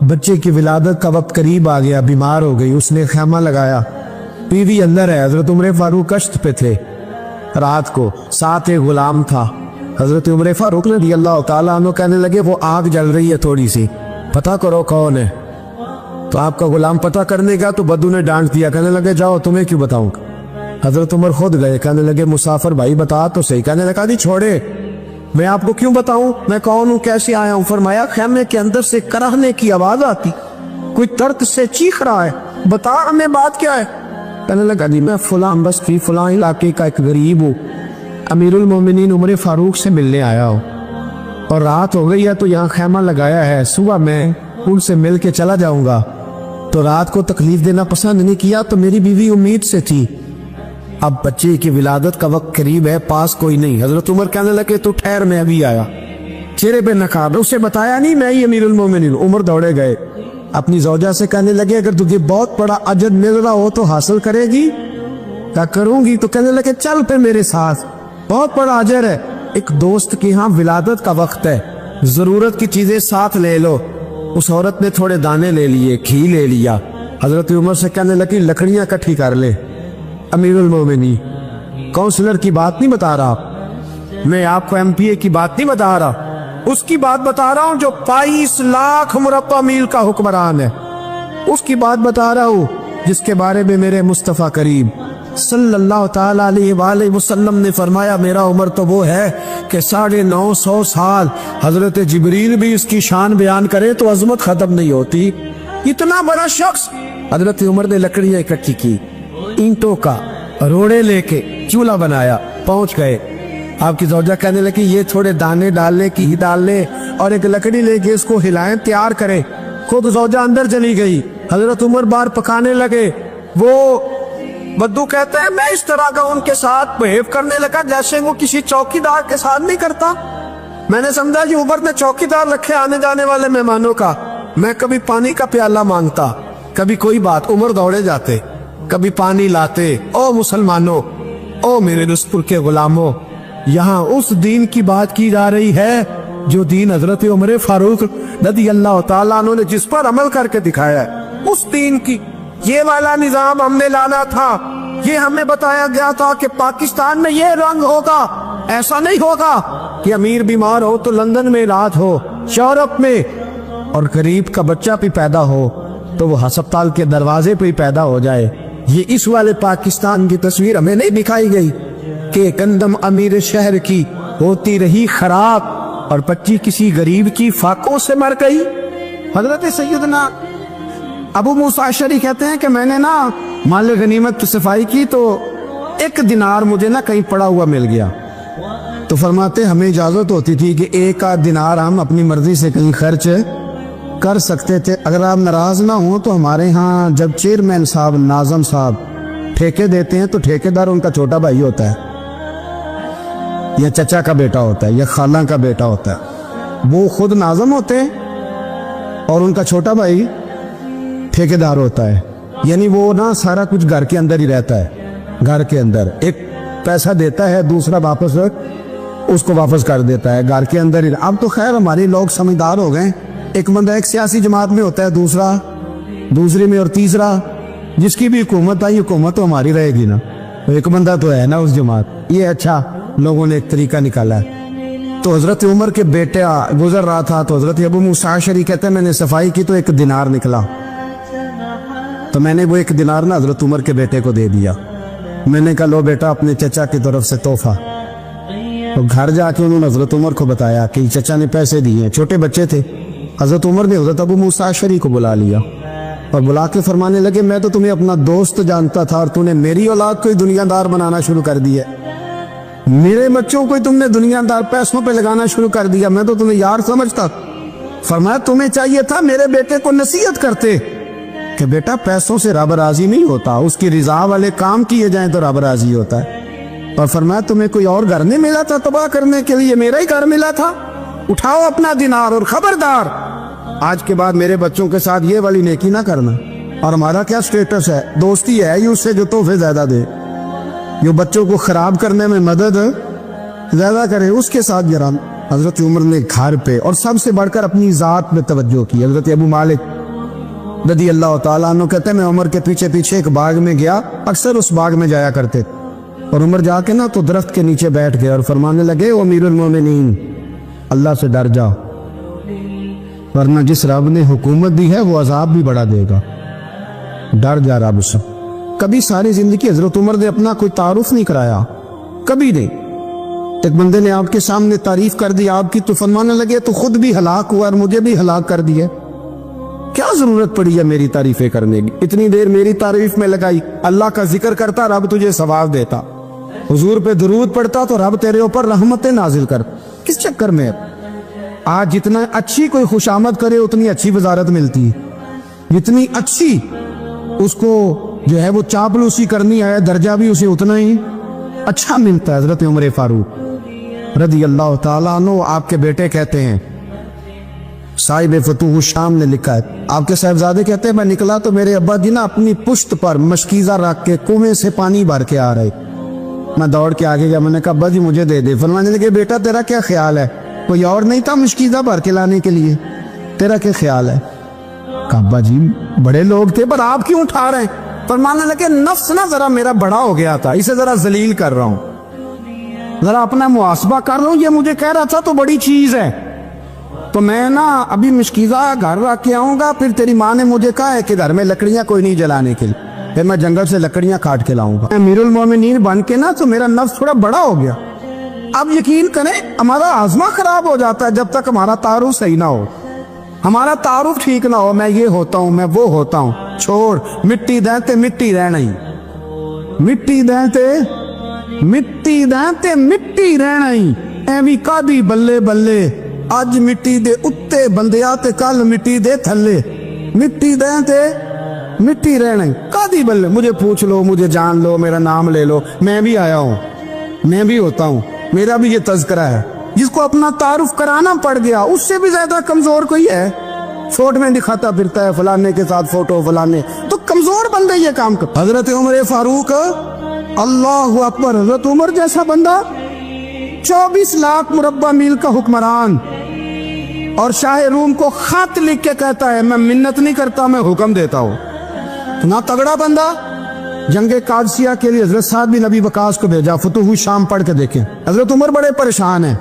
बच्चे की विलादत का वक्त करीब आ गया, बीमार हो गई, उसने खैमा लगाया। बीवी अंदर है, हजरत उमर फारूक कश्त पे थे रात को, साथ एक गुलाम था। हजरत उमर फारूक रज़ियल्लाहु ताला अन्हु कहने लगे वो आग जल रही है थोड़ी सी, पता करो कौन है। तो आपका गुलाम पता करने का, तो बद्दू ने डांट दिया, कहने लगे जाओ तुम्हें क्यों बताऊंगा। हजरत उमर खुद गए, कहने लगे मुसाफिर भाई बता तो सही। कहने लगा जी छोड़े, मैं आपको क्यों बताऊं, मैं कौन हूं, कैसे आया हूं। फरमाया खैमे के अंदर से कराहने की आवाज आती, कोई दर्द से चीख रहा है, बता हमें बात क्या है। कहने लगा जी मैं फलां बस्ती फलां इलाके का एक गरीब हूँ, अमीरुल मोमिनीन उमर फारूक से मिलने आया हूँ, और रात हो गई है तो यहाँ खैमा लगाया है, सुबह मैं उनसे मिल के चला जाऊंगा। तो रात को तकलीफ देना पसंद नहीं किया, तो मेरी बीवी उम्मीद से थी, अब बच्चे की विलादत का वक्त करीब है, पास कोई नहीं। हजरत उमर कहने लगे तू ठहर, मैं अभी आया। चेहरे पे नकाब, उसे बताया नहीं मैं ही अमीरुल मोमिनीन। उमर दौड़े गए, अपनी जौजा से कहने लगे अगर तुझे बहुत बड़ा अजर मिल रहा हो तो हासिल करेगी। क्या करूंगी, तो कहने लगे चल पे मेरे साथ, बहुत बड़ा अजर है। एक दोस्त के यहाँ विलादत का वक्त है, जरूरत की चीजें साथ ले लो। उस औरत ने थोड़े दाने ले लिए, घी ले लिया। हजरत उमर से कहने लगी लकड़ियां इकट्ठी कर ले। अमीरुल मोमिनीन काउंसलर की बात नहीं बता रहा, मैं आपको एमपीए की बात नहीं बता रहा, उसकी बात बता रहा हूं जो 22 लाख मुरब्बा मील का हुक्मरान है, उसकी बात बता रहा हूं जिसके बारे में मेरे मुस्तफा करीम सल्लल्लाहु ताला अलैहि वसल्लम ने फरमाया मेरा उम्र तो वो है कि 950 साल हजरत जिब्रील भी इसकी शान बयान करे तो अजमत खत्म नहीं होती। इतना बड़ा शख्स। हजरत उमर ने लकड़ियां इकट्ठी की, ईंटों का रोड़े लेके चूल्हा बनाया, पहुंच गए। आपकी जौजा कहने लगी ये थोड़े दाने डाल ले, घी डाल ले और एक लकड़ी लेके इसको हिलाएं, तैयार करें। खुद जौजा अंदर चली गई, हजरत उमर बाहर पकाने लगे। वो बद्दू कहते हैं मैं इस तरह का उनके साथ बिहेव करने लगा जैसे वो किसी चौकीदार के साथ नहीं करता। मैंने समझा कि उमर ने चौकीदार रखे आने जाने वाले मेहमानों का। मैं कभी पानी का प्याला मांगता, कभी कोई बात, उमर दौड़े जाते, कभी पानी लाते। ओ मुसलमानों, ओ मेरे रसूल के गुलामों, यहाँ उस दीन की बात की जा रही है जो दीन हजरत उमर फारूक रज़ियल्लाहु ताला अन्हु ने जिस पर अमल करके दिखाया है, उस दीन की ये वाला निजाम हमने लाना था। ये हमें बताया गया था कि पाकिस्तान में ये रंग होगा, ऐसा नहीं होगा कि अमीर बीमार हो तो लंदन में इलाज हो, यूरोप में, और गरीब का बच्चा भी पैदा हो तो वो अस्पताल के दरवाजे पे ही पैदा हो जाए। ये इस वाले पाकिस्तान की तस्वीर हमें नहीं दिखाई गई कि गंदम अमीर शहर की होती रही खराब और बच्ची किसी गरीब की फाकों से मर गई। हजरत सैयदना अबू मूसा अशअरी कहते हैं कि मैंने ना माल गनीमत की सफाई की तो 1 दिनार मुझे ना कहीं पड़ा हुआ मिल गया। तो फरमाते हमें इजाजत होती थी कि 1 आध दिनार हम अपनी मर्जी से कहीं खर्च कर सकते थे। अगर आप नाराज ना हो तो हमारे यहाँ जब चेयरमैन साहब, नाजम साहब ठेके देते हैं तो ठेकेदार उनका छोटा भाई होता है या चचा का बेटा होता है या खाला का बेटा होता है। वो खुद नाजम होते हैं और उनका छोटा भाई ठेकेदार होता है। यानी वो ना सारा कुछ घर के अंदर ही रहता है, घर के अंदर एक पैसा देता है, दूसरा वापस उसको वापस कर देता है, घर के अंदर ही। अब तो खैर हमारे लोग समझदार हो गए, एक बंदा एक सियासी जमात में होता है, दूसरा दूसरी में, और तीसरा जिसकी भी हुकूमत आई, हुकूमत तो हमारी रहेगी ना, तो एक बंदा तो है ना उस जमात। ये अच्छा लोगों ने एक तरीका निकाला है। तो हजरत उमर के बेटे गुजर रहा था तो हजरत अबू मूसा अशअरी कहते हैं मैंने सफाई की तो 1 दिनार निकला, तो मैंने वो 1 दिनार ना हजरत उमर के बेटे को दे दिया। मैंने कहा लो बेटा अपने चचा की तरफ से तोहफा। तो घर जाके उन्होंने हजरत उमर को बताया कि चचा ने पैसे दिए। छोटे बच्चे थे। हजरत उमर ने हजरत अबू मूसा अशअरी को बुला लिया और बुला के फरमाने लगे मैं तो तुम्हें अपना दोस्त जानता था और तूने मेरी औलाद को ही दुनियादार बनाना शुरू कर दिया, मेरे बच्चों को ही तुमने दुनियादार पैसों पे लगाना शुरू कर दिया, मैं तो तुम्हें यार समझता। फरमाया तुम्हें चाहिए था मेरे बेटे को नसीहत करते कि बेटा पैसों से रब राजी नहीं होता, उसकी रिजा वाले काम किए जाएं तो रब राजी होता है। और फरमाया तुम्हें कोई और घर नहीं मिला था तबाह करने के लिए, मेरा ही घर मिला था, उठाओ अपना दिनार और खबरदार आज के बाद मेरे बच्चों के साथ ये वाली नेकी ना करना। और हमारा क्या स्टेटस है, दोस्ती है ही उससे जो तोहफे ज्यादा दे। جو بچوں کو خراب کرنے میں مدد زیادہ کرے اس کے ساتھ گرا۔ حضرت عمر نے گھر پہ اور سب سے بڑھ کر اپنی ذات پہ توجہ کی۔ حضرت ابو مالک رضی اللہ تعالیٰ عنہ کہتے ہیں میں عمر کے پیچھے پیچھے ایک باغ میں گیا، اکثر اس باغ میں جایا کرتے، اور عمر جا کے نا تو درخت کے نیچے بیٹھ گئے اور فرمانے لگے او امیر المومنین، اللہ سے ڈر جاؤ، ورنہ جس رب نے حکومت دی ہے وہ عذاب بھی بڑھا دے گا، ڈر جا رب سے۔ کبھی ساری زندگی حضرت عمر نے اپنا کوئی تعارف نہیں کرایا، کبھی نہیں۔ ایک بندے نے آپ کے سامنے تعریف کر دی آپ کی تو فرمانے لگے تو خود بھی ہلاک ہوا اور مجھے بھی ہلاک کر دیا، کیا ضرورت پڑی ہے میری تعریفیں کرنے کی؟ اتنی دیر میری تعریف میں لگائی، اللہ کا ذکر کرتا رب تجھے ثواب دیتا، حضور پہ درود پڑھتا تو رب تیرے اوپر رحمتیں نازل کر، کس چکر میں؟ آج جتنا اچھی کوئی خوشامد کرے اتنی اچھی وزارت ملتی ہے، جتنی اچھی اس کو جو ہے وہ چاپلوسی کرنی ہے درجہ بھی اسے اتنا ہی اچھا ملتا ہے۔ حضرت عمر فاروق رضی اللہ تعالیٰ عنہ آپ کے بیٹے کہتے ہیں، صاحب فتوح الشام نے لکھا ہے، آپ کے صاحبزادے کہتے ہیں میں نکلا تو میرے ابا جی نا اپنی پشت پر مشکیزہ رکھ کے کنویں سے پانی بھر کے آ رہے، میں دوڑ کے آگے گیا، میں نے کہا ابا جی مجھے دے دے۔ فرمانے لگے بیٹا تیرا کیا خیال ہے، کوئی اور نہیں تھا مشکیزہ بھر کے لانے کے لیے، تیرا کیا خیال ہے؟ کہا ابا جی بڑے لوگ تھے پر آپ کیوں اٹھا رہے ہیں؟ فرمانے لگے نفس نا ذرا میرا بڑا ہو گیا تھا، اسے ذرا ذلیل کر رہا ہوں، ذرا اپنا محاسبہ کر رہا ہوں، یہ مجھے کہہ رہا تھا تو بڑی چیز ہے، تو میں نا ابھی مشکیزہ گھر رکھ کے آؤں گا، پھر تیری ماں نے مجھے کہا ہے کہ گھر میں لکڑیاں کوئی نہیں جلانے کے لیے، پھر میں جنگل سے لکڑیاں کاٹ کے لاؤں گا، امیر المومنین بن کے نا تو میرا نفس تھوڑا بڑا ہو گیا۔ اب یقین کریں ہمارا آزما خراب ہو جاتا ہے جب تک ہمارا تعارف صحیح نہ ہو، ہمارا تعارف ٹھیک نہ ہو، میں یہ ہوتا ہوں میں وہ ہوتا ہوں، چھوڑ مٹی دہتے مٹی رہنا ہی، مٹی دہتے مٹی دہتے مٹی رہنا ہی، ایویں کادی بلے بلے اج مٹی دے اتے بندیا تے کل مٹی دے تھلے، مٹی دہتے مٹی رہنا ہی کادی بلے، مجھے پوچھ لو مجھے جان لو میرا نام لے لو، میں بھی آیا ہوں میں بھی ہوتا ہوں، میرا بھی یہ تذکرہ ہے۔ جس کو اپنا تعارف کرانا پڑ گیا اس سے بھی زیادہ کمزور کوئی ہے، فوٹو میں دکھاتا پھرتا ہے فلانے کے ساتھ فوٹو فلانے، تو کمزور بندے یہ کام کر۔ حضرت عمر فاروق اللہ اکبر، حضرت عمر جیسا بندہ 24 لاکھ مربع میل کا حکمران، اور شاہ روم کو خط لکھ کے کہتا ہے میں منت نہیں کرتا میں حکم دیتا ہوں، اتنا تگڑا بندہ۔ جنگ قادسیہ کے لیے حضرت سعد بن ابی وقاص کو بھیجا، فتوح الشام پڑھ کے دیکھیں، حضرت عمر بڑے پریشان ہیں،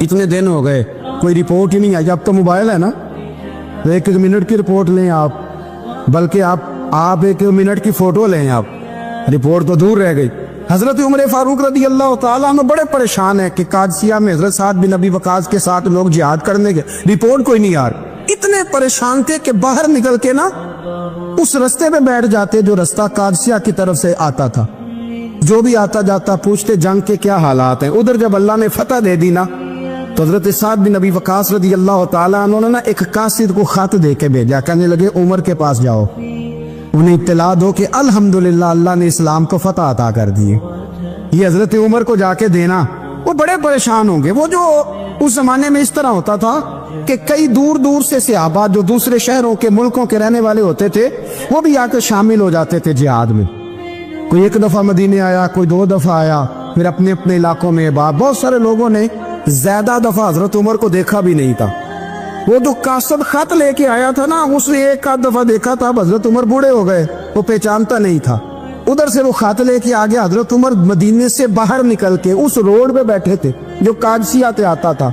اتنے دن ہو گئے کوئی رپورٹ ہی نہیں آئی، اب تو موبائل ہے نا، ایک منٹ کی رپورٹ لیں آپ، بلکہ آپ ایک منٹ کی فوٹو لیں، آپ رپورٹ تو دور رہ گئی۔ حضرت عمر فاروق رضی اللہ تعالیٰ عنہ بڑے پریشان ہیں کہ قادسیہ میں حضرت سعد بن ابی وقاص کے ساتھ لوگ جہاد کرنے کے، رپورٹ کوئی نہیں آ رہی، اتنے پریشان تھے کہ باہر نکل کے نا اس رستے پہ بیٹھ جاتے جو رستہ قادسیہ کی طرف سے آتا تھا، جو بھی آتا جاتا پوچھتے جنگ کے کیا حالات ہیں۔ ادھر جب اللہ نے فتح دے دی نا تو حضرت سعد بن ابی وقاص رضی اللہ تعالیٰ عنہ نے ایک قاصد کو خط دے کے بھیجا، کہنے لگے عمر کے پاس جاؤ، انہیں اطلاع دو کہ الحمدللہ اللہ نے اسلام کو فتح عطا کر دی۔ یہ حضرت عمر کو جا کے دینا، وہ بڑے پریشان ہوں گے۔ وہ جو اس زمانے میں اس طرح ہوتا تھا کہ کئی دور دور سے صحابہ جو دوسرے شہروں کے ملکوں کے رہنے والے ہوتے تھے وہ بھی آ کے شامل ہو جاتے تھے جہاد میں، کوئی ایک دفعہ مدینے آیا، کوئی 2 دفعہ آیا، پھر اپنے اپنے علاقوں میں بہت سارے لوگوں نے زیادہ دفعہ حضرت عمر کو دیکھا بھی نہیں تھا۔ وہ جو قاصد خط لے کے آیا تھا نا اس نے ایک آدھ دفعہ دیکھا تھا، حضرت عمر بوڑھے ہو گئے، وہ پہچانتا نہیں تھا، ادھر سے وہ خط لے کے آگے حضرت عمر مدینے سے باہر نکل کے اس روڈ پہ بیٹھے تھے جو قادسیہ سے آتا تھا۔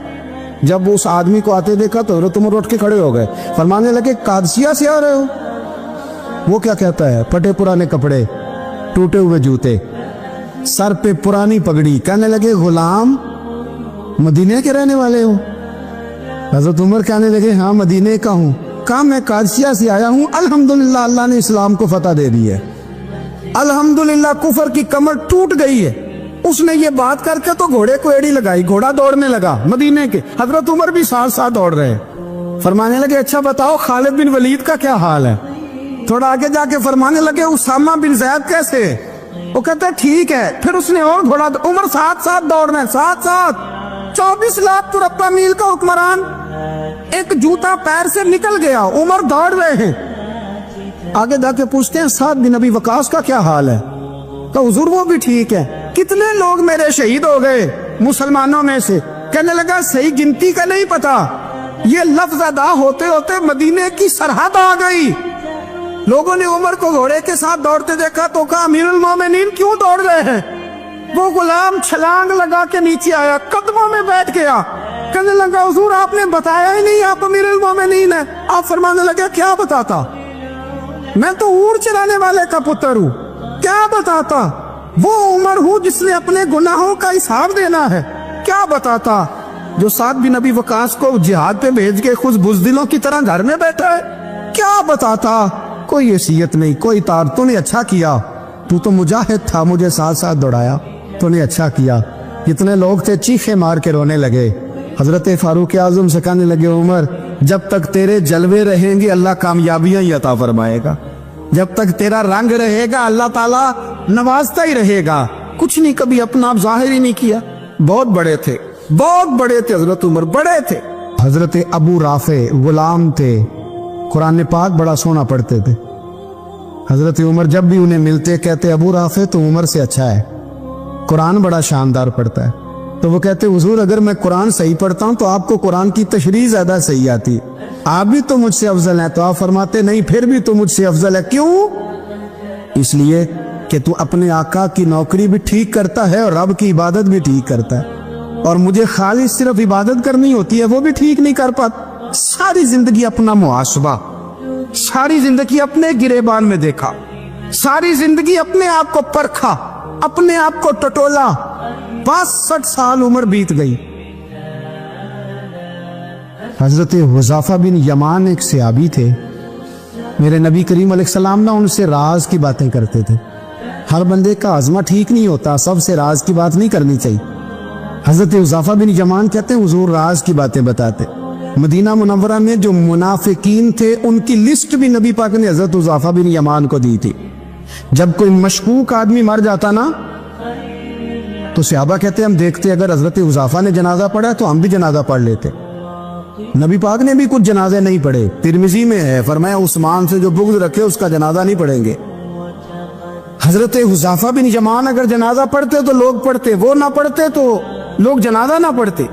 جب وہ اس آدمی کو آتے دیکھا تو حضرت عمر اٹھ کے کھڑے ہو گئے، فرمانے لگے قادسیہ سے آ رہے ہو؟ وہ کیا کہتا ہے؟ پھٹے پرانے کپڑے، ٹوٹے ہوئے جوتے، سر پہ پرانی پگڑی، کہنے لگے غلام مدینے کے رہنے والے ہو؟ حضرت عمر کہنے لگے ہاں مدینے کا ہوں۔ کہا میں قادسیہ سے آیا ہوں، الحمدللہ اللہ نے اسلام کو فتح دے دی ہے، الحمدللہ کفر کی کمر ٹوٹ گئی ہے۔ اس نے یہ بات کر کے تو گھوڑے کو ایڑی لگائی، گھوڑا دوڑنے لگا مدینے کے، حضرت عمر بھی ساتھ ساتھ دوڑ رہے، فرمانے لگے اچھا بتاؤ خالد بن ولید کا کیا حال ہے؟ تھوڑا آگے جا کے فرمانے لگے اسامہ بن زید کیسے؟ وہ کہتا ہے ٹھیک ہے۔ پھر اس نے اور گھوڑا، عمر ساتھ ساتھ دوڑ رہے ہیں، ساتھ ساتھ 24 لاکھ مربع میل کا حکمران، ایک جوتا پیر سے نکل گیا، عمر دوڑ رہے ہیں۔ آگے جا کے پوچھتے ہیں سعد بن ابی وقاص کا کیا حال ہے؟ تو हुजूर वो भी ठीक है, कितने लोग मेरे शहीद हो गए मुसलमानों में से। कहने लगा सही गिनती का नहीं पता, ये लफ्ज अदा होते होते मदीने की सरहद आ गई। लोगों ने उमर को घोड़े के साथ दौड़ते देखा तो कहा अमीरुल मोमिनीन क्यों दौड़ रहे हैं। वो गुलाम छलांग लगा के नीचे आया, कदमों में बैठ गया, कहने लगा हुजूर आपने बताया ही नहीं आप अमीरुल मोमिनीन है। आप फरमाने लगे क्या बताता, मैं तो ऊंट चलाने वाले का पुत्र हूँ, क्या बताता। वो उमर हूँ जिसने अपने गुनाहों का हिसाब देना है, क्या बताता। जो साद बिन अबी वकास को जिहाद पे भेज के खुद बुज़दिलों की तरह घर में बैठा है, क्या बताता। कोई हैसियत नहीं, कोई तार। तूने अच्छा किया, तू तो मुजाहिद था, मुझे साथ साथ दौड़ाया, तूने अच्छा किया। जितने लोग थे चीखे मार के रोने लगे। हजरत फारूक आजम से कहने लगे उमर जब तक तेरे जलवे रहेंगे अल्लाह कामयाबियां ही अता फरमाएगा, जब तक तेरा रंग रहेगा अल्लाह ताला नवाजता ही रहेगा। कुछ नहीं, कभी अपना आप जाहिर ही नहीं किया। बहुत बड़े थे, बहुत बड़े थे हजरत उमर, बड़े थे। हजरत अबू राफे गुलाम थे, कुरान पाक बड़ा सोना पढ़ते थे। हजरत उमर जब भी उन्हें मिलते कहते अबू राफे तो उमर से अच्छा है, कुरान बड़ा शानदार पढ़ता है। तो वो कहते हुजूर अगर मैं कुरान सही पढ़ता हूं तो आपको कुरान की तशरीह ज्यादा सही आती है, आप भी तो मुझसे अफजल हैं। तो आप फरमाते नहीं फिर भी तो मुझसे अफजल है। क्यों? इसलिए कि तू अपने आका की नौकरी भी ठीक करता है और रब की इबादत भी ठीक करता है, और मुझे खाली सिर्फ इबादत करनी होती है वो भी ठीक नहीं कर पाता। सारी जिंदगी अपना मुहासबा, सारी जिंदगी अपने गिरेबान में देखा, सारी जिंदगी अपने आप को परखा, अपने आप को टटोला। 62 साल उम्र बीत गई। हजरत हुज़ाफा बिन यमान एक सहाबी थे, मेरे नबी करीम अलैहिस्सलाम ना उनसे राज की बातें करते थे। हर बंदे का आज़मा ठीक नहीं होता, सबसे राज की बात नहीं करनी चाहिए। हजरत हुज़ाफा बिन यमान कहते हैं हुजूर राज की बातें बताते। मदीना मुनव्वरा में जो मुनाफिकीन थे उनकी लिस्ट भी नबी पाक ने हजरत हुज़ाफा बिन यमान को दी थी। जब कोई मशकूक आदमी मर जाता ना तो सहाबा कहते हम देखते अगर हजरत हुज़ाफा ने जनाजा पढ़ा तो हम भी जनाजा पढ़ लेते। नबी पाक ने भी कुछ जनाजे नहीं पढ़े, तिरमिजी में है, फरमाया उस्मान से जो बुग़्ज़ रखे उसका जनाजा नहीं पढ़ेंगे। हजरत हुज़ाफा बिन यमान अगर जनाजा पढ़ते तो लोग पढ़ते, वो ना पढ़ते तो लोग जनाजा ना पढ़ते।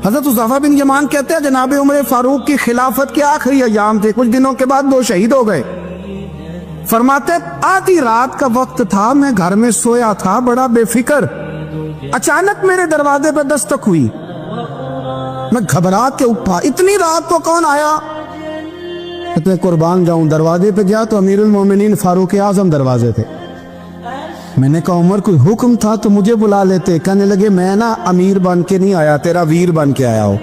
हजरत हुज़ाफा बिन यमान कहते हैं जनाब उमर फारूक की खिलाफत के आखिरी अयाम थे, कुछ दिनों के बाद वो शहीद हो गए। फरमाते आधी रात का वक्त था, मैं घर में सोया था बड़ा बेफिक्र, अचानक मेरे दरवाजे पर दस्तक हुई, मैं घबरा के उठा, इतनी रात को कौन आया। कहते कुर्बान जाऊं, दरवाजे पे गया तो अमीरुल मोमिनीन फारूक आजम दरवाजे थे। मैंने कहा उमर कोई हुक्म था तो मुझे बुला लेते। कहने लगे मैं ना अमीर बन के नहीं आया, तेरा वीर बन के आया हो।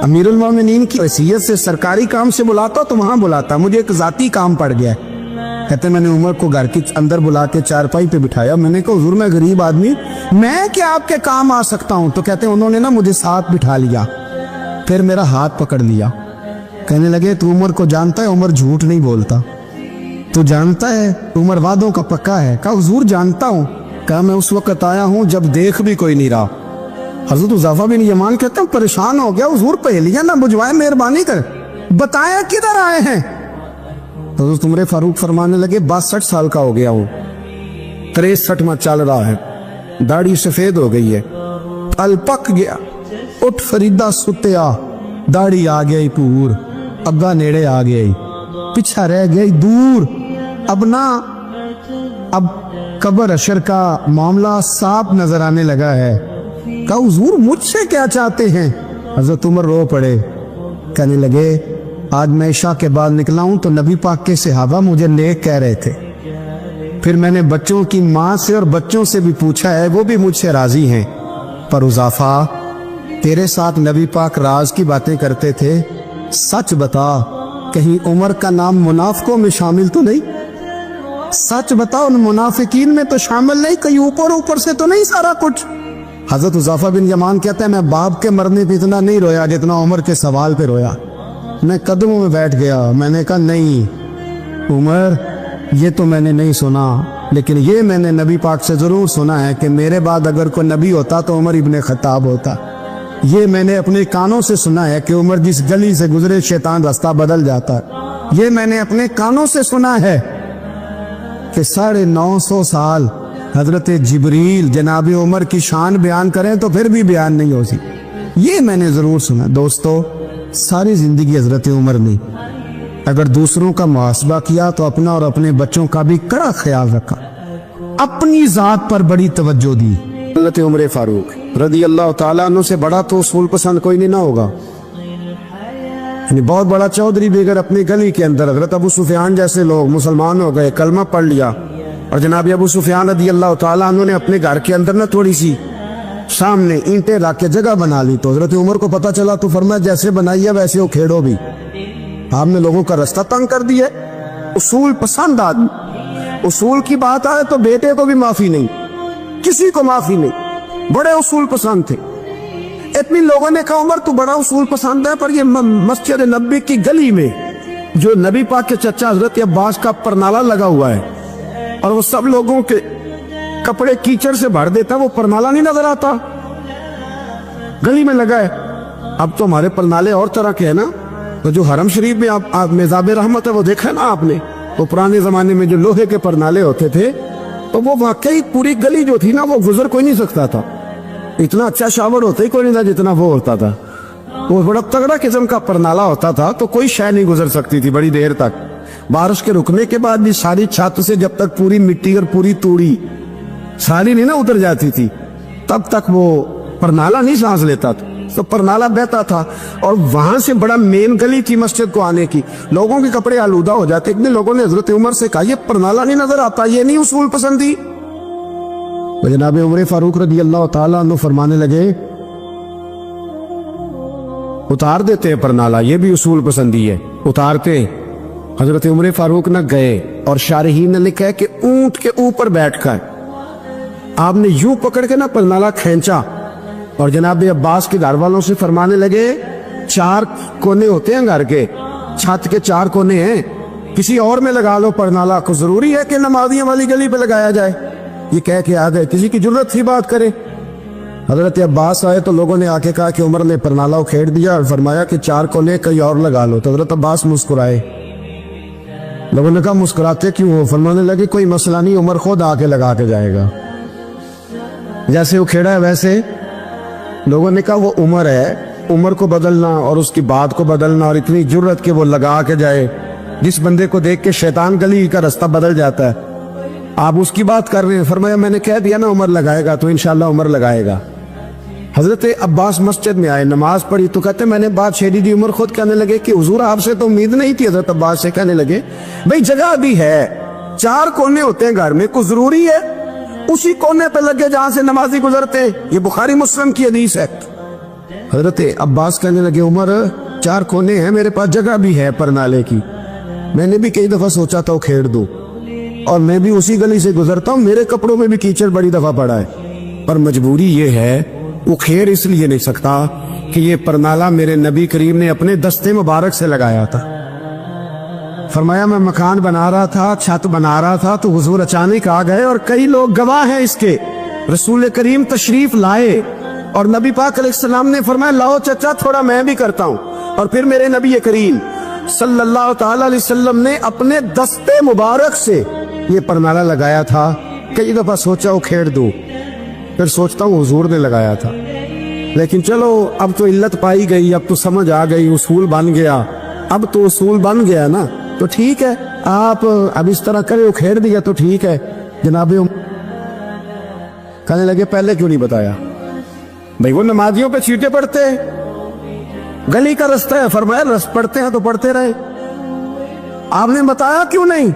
अमीरुल मोमिनीन की हैसियत से सरकारी काम से बुलाता तो वहां बुलाता, मुझे एक जाती काम पड़ गया। कहते मैंने उमर को घर के अंदर बुला के चारपाई पे बिठाया, मैंने कहा हुजूर मैं गरीब आदमी, मैं क्या आपके काम आ सकता हूं। तो कहते उन्होंने ना मुझे साथ बिठा लिया, फिर मेरा हाथ पकड़ लिया, कहने लगे तू उमर को जानता है, उमर झूठ नहीं बोलता, तू जानता है उमर वादों का पक्का है। कहा हुजूर जानता हूं। कहा मैं उस वक्त आया हूं जब देख भी कोई नहीं रहा। हजरत हुज़ाफा बिन यमान कहते हैं परेशान हो गया, हुजूर पहेलियां ना बुझवाए, मेहरबानी कर बताया किधर आए हैं। हजरत उमर फारूक फरमाने लगे 62 साल का हो गया हूं, 63 में चल रहा है, दाढ़ी सफेद हो गई है, फल पक गया, उठ फरीदा सुत्या, दाढ़ी आ गई पूर, अग्गा नेड़े आ गई, पिछा रह गई दूर। अब ना अब कब्र अशर का मामला साफ नजर आने लगा है। कहा हुजूर मुझसे क्या चाहते हैं। हजरत उमर रो पड़े, कहने लगे आज मैं इशा के बाद निकला हूं तो नबी पाक के सहाबा मुझे नेक कह रहे थे, फिर मैंने बच्चों की माँ से और बच्चों से भी पूछा है, वो भी मुझसे राजी हैं। पर हुज़ाफा तेरे साथ नबी पाक राज की बातें करते थे, सच बता कहीं उमर का नाम मुनाफिकों में शामिल तो नहीं, सच बता उन मुनाफिकीन में तो शामिल नहीं, कहीं ऊपर ऊपर से तो नहीं सारा कुछ। हजरत हुज़ाफा बिन यमान कहते हैं मैं बाप के मरने पे इतना नहीं रोया जितना उमर के सवाल पे रोया। मैं कदमों में बैठ गया, मैंने कहा नहीं उमर ये तो मैंने नहीं सुना, लेकिन ये मैंने नबी पाक से जरूर सुना है कि मेरे बाद अगर कोई नबी होता तो उमर इब्ने खत्ताब होता। ये मैंने अपने कानों से सुना है कि उमर जिस गली से गुजरे शैतान रास्ता बदल जाता है। ये मैंने अपने कानों से सुना है कि 950 साल حضرت جبریل جناب عمر کی شان بیان کریں تو پھر بھی بیان نہیں ہوتی. یہ میں نے ضرور سنا. دوستو ساری زندگی حضرت عمر نے اگر دوسروں کا محاسبہ کیا تو اپنا اور اپنے بچوں کا بھی کڑا خیال رکھا, اپنی ذات پر بڑی توجہ دی. حضرت عمر فاروق رضی اللہ تعالیٰ عنہ سے بڑا تو اصول پسند کوئی نہیں نہ ہوگا. یعنی بہت بڑا چودھری بھی اگر اپنی گلی کے اندر حضرت ابو سفیان جیسے لوگ مسلمان ہو گئے, کلمہ پڑھ لیا, اور جناب ابو سفیان رضی اللہ تعالیٰ عنہ نے اپنے گھر کے اندر نہ تھوڑی سی سامنے اینٹیں لا کے جگہ بنا لی, تو حضرت عمر کو پتا چلا تو فرمایا جیسے بنائی ہے ویسے وہ کھیڑو بھی. آپ نے لوگوں کا رستہ تنگ کر دیا. اصول پسند آدمی, اصول کی بات آئے تو بیٹے کو بھی معافی نہیں, کسی کو معافی نہیں, بڑے اصول پسند تھے. اتنی لوگوں نے کہا عمر تو بڑا اصول پسند ہے, پر یہ مسجد نبی کی گلی میں جو نبی پاک کے چچا حضرت عباس کا پرنالہ لگا ہوا ہے اور وہ سب لوگوں کے کپڑے کیچڑ سے بھر دیتا, وہ پرنالہ نہیں نظر آتا, گلی میں لگا ہے. اب تو ہمارے پرنالے اور طرح کے ہیں نا, تو جو حرم شریف میں آپ میزاب رحمت ہے وہ دیکھا نا آپ نے, وہ پرانے زمانے میں جو لوہے کے پرنالے ہوتے تھے, تو وہ واقعی پوری گلی جو تھی نا وہ گزر کوئی نہیں سکتا تھا. اتنا اچھا شاور ہوتا ہی کوئی نہیں تھا جتنا وہ ہوتا تھا. وہ بڑا تگڑا قسم کا پرنالہ ہوتا تھا, تو کوئی شے نہیں گزر سکتی تھی بڑی دیر تک. بارش کے رکنے کے بعد بھی ساری چھت سے جب تک پوری مٹی اور پوری توڑی ساری نہیں نہ اتر جاتی تھی تب تک وہ پرنالہ نہیں سانس لیتا تھا, تو پرنالہ بہتا تھا. اور وہاں سے بڑا مین گلی تھی مسجد کو آنے کی, لوگوں کے کپڑے آلودہ ہو جاتے. اتنے لوگوں نے حضرت عمر سے کہا یہ پرنالہ نہیں نظر آتا, یہ نہیں اصول پسندی. تو جناب عمر فاروق رضی اللہ تعالیٰ عنہ فرمانے لگے اتار دیتے ہیں پرنالہ, یہ بھی اصول پسندی ہے, اتارتے. حضرت عمر فاروق نہ گئے, اور شارحین نے لکھا ہے کہ اونٹ کے اوپر بیٹھ کر آپ نے یوں پکڑ کے نہ پرنالہ کھینچا, اور جناب عباس کے گھر والوں سے فرمانے لگے 4 کونے ہوتے ہیں گھر کے, چھت کے 4 کونے ہیں, کسی اور میں لگا لو پرنالہ کو, ضروری ہے کہ نمازیوں والی گلی پہ لگایا جائے. یہ کہہ کے آ گئے, کسی کی ضرورت تھی بات کرے. حضرت عباس آئے تو لوگوں نے آ کے کہا کہ عمر نے پرنالہ کھیڑ دیا اور فرمایا کہ 4 کونے کہیں اور لگا لو. تو حضرت عباس مسکرائے. لوگوں نے کہا مسکراتے کیوں ہو؟ فرمانے لگے کوئی مسئلہ نہیں, عمر خود آ کے لگا کے جائے گا. جیسے وہ کھیڑا ہے ویسے لوگوں نے کہا وہ عمر ہے, عمر کو بدلنا اور اس کی بات کو بدلنا, اور اتنی جرت کہ وہ لگا کے جائے. جس بندے کو دیکھ کے شیطان گلی کا رستہ بدل جاتا ہے, آپ اس کی بات کر رہے ہیں. فرمایا میں نے کہہ دیا نا عمر لگائے گا, تو انشاءاللہ عمر لگائے گا. حضرت عباس مسجد میں آئے, نماز پڑھی, تو کہتے میں نے بات چھیڑی دی. عمر خود کہنے لگے کہ حضور آپ سے تو امید نہیں تھی. حضرت عباس سے کہنے لگے بھئی جگہ بھی ہے, 4 کونے ہوتے ہیں گھر میں, کوئی ضروری ہے اسی کونے پہ لگے جہاں سے نمازی گزرتے ہیں؟ یہ بخاری مسلم کی حدیث ہے. حضرت عباس کہنے لگے عمر 4 کونے ہیں, میرے پاس جگہ بھی ہے پرنالے کی, میں نے بھی کئی دفعہ سوچا تھا وہ کھیڑ دوں, اور میں بھی اسی گلی سے گزرتا ہوں, میرے کپڑوں میں بھی کیچڑ بڑی دفعہ پڑا ہے, پر مجبوری یہ ہے وہ کھیڑ اس لیے نہیں سکتا کہ یہ پرنالہ میرے نبی کریم نے اپنے دستے مبارک سے لگایا تھا. فرمایا میں مکان بنا رہا تھا, چھت بنا رہا تھا, تو حضور اچانک آ گئے, اور کئی لوگ گواہ ہیں اس کے. رسول کریم تشریف لائے اور نبی پاک علیہ السلام نے فرمایا لاؤ چچا تھوڑا میں بھی کرتا ہوں, اور پھر میرے نبی کریم صلی اللہ تعالی علیہ وسلم نے اپنے دستے مبارک سے یہ پرنالہ لگایا تھا. کئی دفعہ سوچا وہ کھیڑ دوں, پھر سوچتا ہوں حضور نے لگایا تھا. لیکن چلو اب تو علت پائی گئی, اب تو سمجھ آ گئی, اصول بن گیا, اب تو اصول بن گیا نا, تو ٹھیک ہے آپ اب اس طرح کرے, وہ کھیڑ دیا تو ٹھیک ہے. جناب کہنے لگے پہلے کیوں نہیں بتایا؟ بھئی وہ نمازیوں پہ چیٹے پڑتے ہیں, گلی کا رستہ ہے. فرمایا پڑھتے ہیں تو پڑھتے رہے, آپ نے بتایا کیوں نہیں؟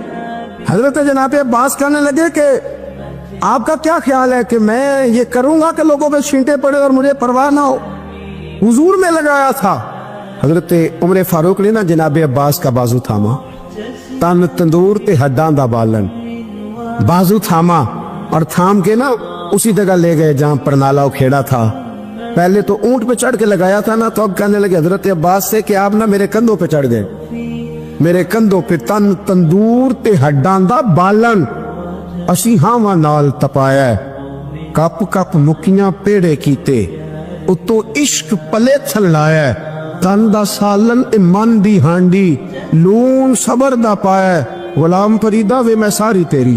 حضرت جناب عباس کہنے لگے کہ آپ کا کیا خیال ہے کہ میں یہ کروں گا کہ لوگوں پہ چھینٹے پڑے اور مجھے پرواہ نہ ہو؟ حضور میں لگایا تھا. حضرت عمر فاروق نے نا جناب عباس کا بازو تھاما, تن تندور تے ہڈاں دا بالن, بازو تھاما اور تھام کے نا اسی جگہ لے گئے جہاں پرنالہ کھیڑا تھا. پہلے تو اونٹ پہ چڑھ کے لگایا تھا نا, تو اب کہنے لگے حضرت عباس سے کہ آپ نا میرے کندھوں پہ چڑھ گئے, میرے کندھوں پہ تن تندور تے ہڈاں دا بالن, اسی ہاواں نال تپایا, کپ کپ مکیاں پیڑے کیتے, اتو عشق پلے تھل لایا, تن دا سالن تے من دی ہانڈی, لون صبر دا پایا, غلام فریدا وے میں ساری تیری.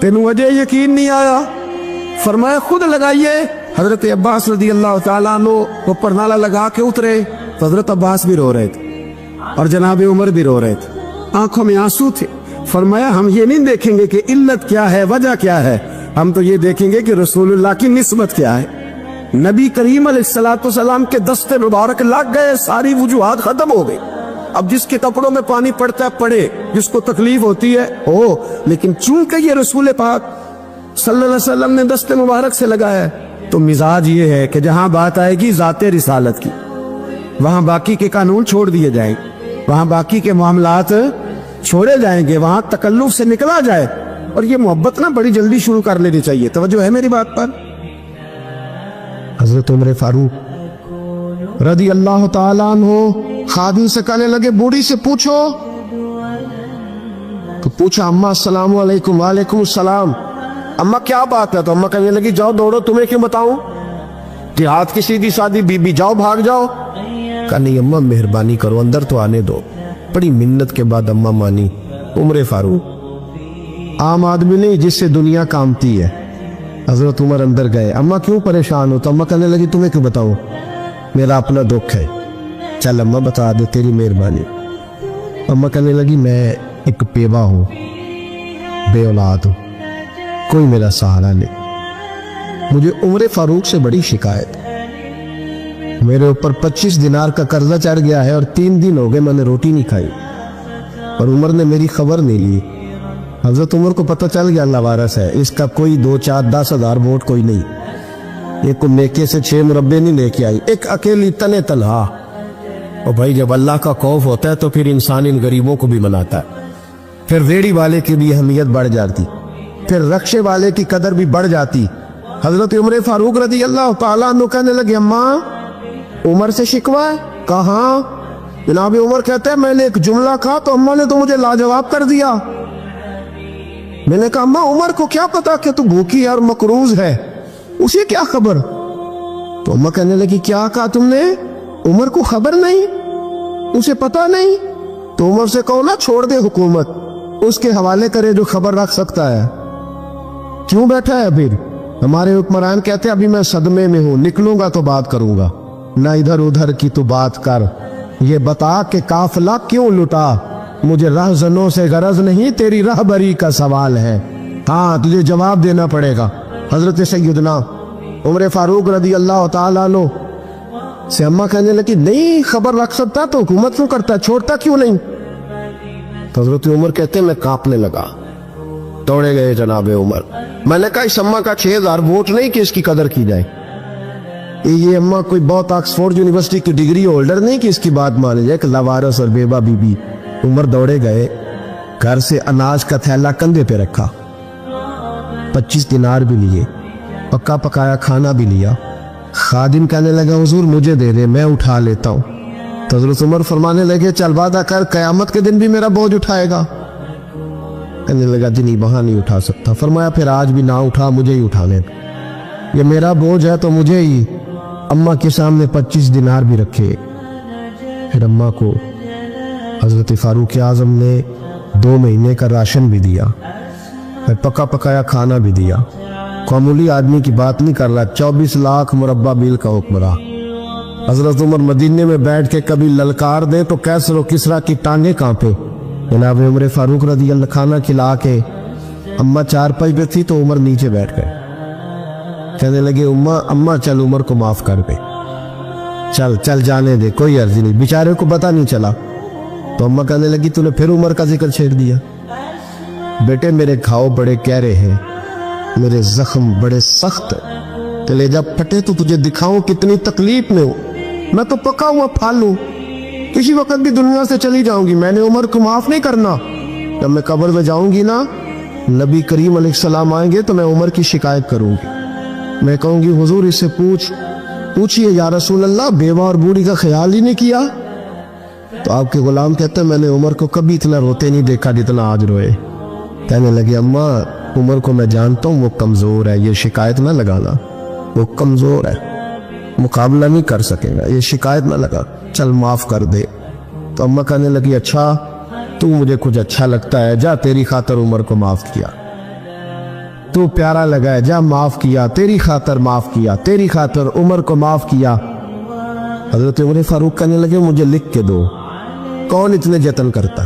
तेनू अजय यकीन नहीं आया? फरमाया खुद लगाइए। हजरत अब्बास रदी अल्लाह ताला अन्हु वो परनाला लगा के उतरे तो हजरत अब्बास भी रो रहे थे और जनाब उमर भी रो रहे थे, आंखों में आंसू थे। फरमाया हम ये नहीं देखेंगे कि इल्लत क्या है, वजह क्या है, हम तो ये देखेंगे कि रसूलुल्लाह की निस्बत क्या है। नबी करीम अलैहिस्सलाम के दस्ते मुबारक लग गए, सारी वजूहात खत्म हो गई। अब जिसके कपड़ों में पानी पड़ता है पड़े, जिसको तकलीफ होती है हो, लेकिन चूंकि ये रसूल पाक सल्लल्लाहु अलैहि वसल्लम ने दस्ते मुबारक से लगाया है, तो मिजाज ये है कि जहां बात आएगी जाते रिसालत की, वहां बाकी के कानून छोड़ दिए जाएंगे, वहां बाकी के मामलात छोड़े जाएंगे, वहां तकल्लुफ से निकला जाए। और ये मोहब्बत ना बड़ी जल्दी शुरू कर लेनी चाहिए। तवज्जो है मेरी बात पर? हजरत उमर फारूक रदी अल्लाह ताला अन्हु खादिम से कहने लगे बूढ़ी से पूछो। तो पूछा अम्मा अस्सलाम वालेकुम। वालेकुम सलाम। अम्मा क्या बात है? तो अम्मा कहने लगी जाओ दौड़ो, तुम्हें क्यों बताऊं, देहात की सीधी सादी बीबी, जाओ भाग जाओ। कहा नहीं अम्मा मेहरबानी करो, अंदर तो आने दो। बड़ी मिन्नत के बाद अम्मा मानी। उमर फारूक आम आदमी नहीं जिससे दुनिया कामती है। हजरत उमर अंदर गए। अम्मा क्यों परेशान हो? तो अम्मा कहने लगी तुम्हें क्यों बताऊं, मेरा अपना दुख है। चल अम्मा बता दे, तेरी मेहरबानी। अम्मा कहने लगी मैं एक बेवा हूं, बे औलाद हूं, कोई मेरा सहारा नहीं। मुझे उमर फारूक से बड़ी शिकायत, मेरे ऊपर 25 दिनार का कर्जा चढ़ गया है और 3 दिन हो गए मैंने रोटी नहीं खाई, और उमर ने मेरी खबर नहीं ली। हजरत उमर को पता चल गया लावारस है, इसका कोई 2, 4, 10 हजार वोट कोई नहीं, एक को मेके से 6 मुरब्बे नहीं लेके आई, एक अकेली तने तनहा। और भाई जब अल्लाह का खौफ होता है तो फिर इंसान इन गरीबों को भी मनाता है। फिर रेड़ी वाले की भी अहमियत बढ़ जाती, फिर रक्शे वाले की कदर भी बढ़ जाती। हजरत उमर फारूक रदी अल्लाह ताला अन्हु कहने लगे अम्मा उमर से शिकवा है? कहाँ? जनाब उमर कहते हैं मैंने एक जुमला कहा तो अम्मा ने तो मुझे लाजवाब कर दिया। मैंने कहा अम्मा उमर को क्या पता कि तू भूखी और मकरूज है, उसे क्या खबर? तो अम्मा कहने लगी क्या कहा तुमने? उमर को खबर नहीं, उसे पता नहीं? तो उमर से कहो ना छोड़ दे हुकूमत, उसके हवाले करे जो खबर रख सकता है। क्यों बैठा है फिर? हमारे हुक्मरान कहते हैं अभी मैं सदमे में हूं, निकलूंगा तो बात करूंगा, ना इधर उधर की तो बात कर। ये बता कि काफिला क्यों लुटा, मुझे रहजनों से गरज नहीं, तेरी रहबरी का सवाल है। हाँ तुझे जवाब देना पड़ेगा। हजरत सैयदना उमर फारूक रदी अल्लाह ताला अन्हु से अम्मा कहने लगी नहीं खबर रख सकता तो हुकूमत क्यों करता, छोड़ता क्यों नहीं? तो हजरत उमर कहते हैं मैं कांपने लगा, दौड़े गए जनाब उमर। मैंने कहा इस अम्मा का 6000 वोट नहीं कि इसकी कदर की जाए, ये अम्मा कोई बहुत ऑक्सफोर्ड यूनिवर्सिटी की डिग्री होल्डर नहीं कि इसकी बात मानी जाए, कि लवारस और बेवा बीबी। उमर दौड़े गए, घर से अनाज का थैला कंधे पे रखा, 25 दिनार भी लिए, पक्का पकाया खाना भी लिया। खादिम कहने लगा हुजूर मुझे दे दे, मैं उठा लेता हूँ। तो हज़रत उमर फरमाने लगे चल वादा कर कयामत के दिन भी मेरा बोझ उठाएगा। कहने लगा जी नहीं वहां नहीं उठा सकता। फरमाया फिर आज भी ना उठा, मुझे ही उठाने, ये मेरा बोझ है तो मुझे ही। अम्मा के सामने 25 दिनार भी रखे। फिर अम्मा को हजरत फारूक आजम ने 2 महीने का राशन भी दिया, फिर पका पकाया खाना भी दिया। मामूली आदमी की बात नहीं कर रहा, 24 लाख मुरब्बा मील का हुक्मरान। हजरत उमर मदीने में बैठ के कभी ललकार दे तो कैसर और किसरा की टांगे कांपे। जनाब उमर फारूक रदी अल्लाह खाना खिला के अम्मा चारपाई पे थी तो उमर नीचे बैठ गए। कहने लगे अम्मा चल उमर को माफ कर दे, चल चल जाने दे, कोई अर्जी नहीं, बेचारे को पता नहीं चला। तो अम्मा कहने लगी तूने फिर उमर का जिक्र छेड़ दिया। बेटे मेरे घाव बड़े गहरे हैं, मेरे जख्म बड़े सख्त, चले जब फटे तो तुझे दिखाऊं कितनी तकलीफ में हूं। मैं तो पका हुआ फाल हूं, किसी वक्त भी दुनिया से चली जाऊंगी, मैंने उमर को माफ नहीं करना। जब मैं कब्र में जाऊंगी ना, नबी करीम अलैहिस्सलाम आएंगे तो मैं उमर की शिकायत करूंगी। मैं कहूंगी हुजूर इससे पूछिए या रसूल अल्लाह बेवा और बूढ़ी का ख्याल ही नहीं किया। तो आपके गुलाम कहते हैं मैंने उमर को कभी इतना रोते नहीं देखा जितना आज रोए। कहने लगे अम्मा उमर को मैं जानता हूँ वो कमजोर है, ये शिकायत ना लगाना, वो कमजोर है, मुकाबला नहीं कर सकेगा, ये शिकायत ना लगा, चल माफ कर दे। तो अम्मा कहने लगी अच्छा तू मुझे कुछ अच्छा लगता है, जा तेरी खातर उमर को माफ किया। تو پیارا لگا ہے، جا معاف کیا، تیری خاطر معاف کیا، تیری خاطر عمر کو معاف کیا۔ حضرت عمر فاروق کہنے لگے مجھے لکھ کے دو۔ کون اتنے جتن کرتا؟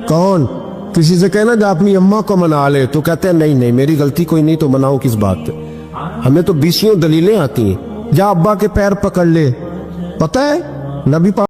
کون؟ کسی سے کہنا جا اپنی اماں کو منا لے، تو کہتے ہیں نہیں میری غلطی کوئی نہیں تو مناؤ کس بات پہ؟ ہمیں تو 20 دلیلیں آتی ہیں۔ جا ابا کے پیر پکڑ لے۔ پتہ ہے نبی پاک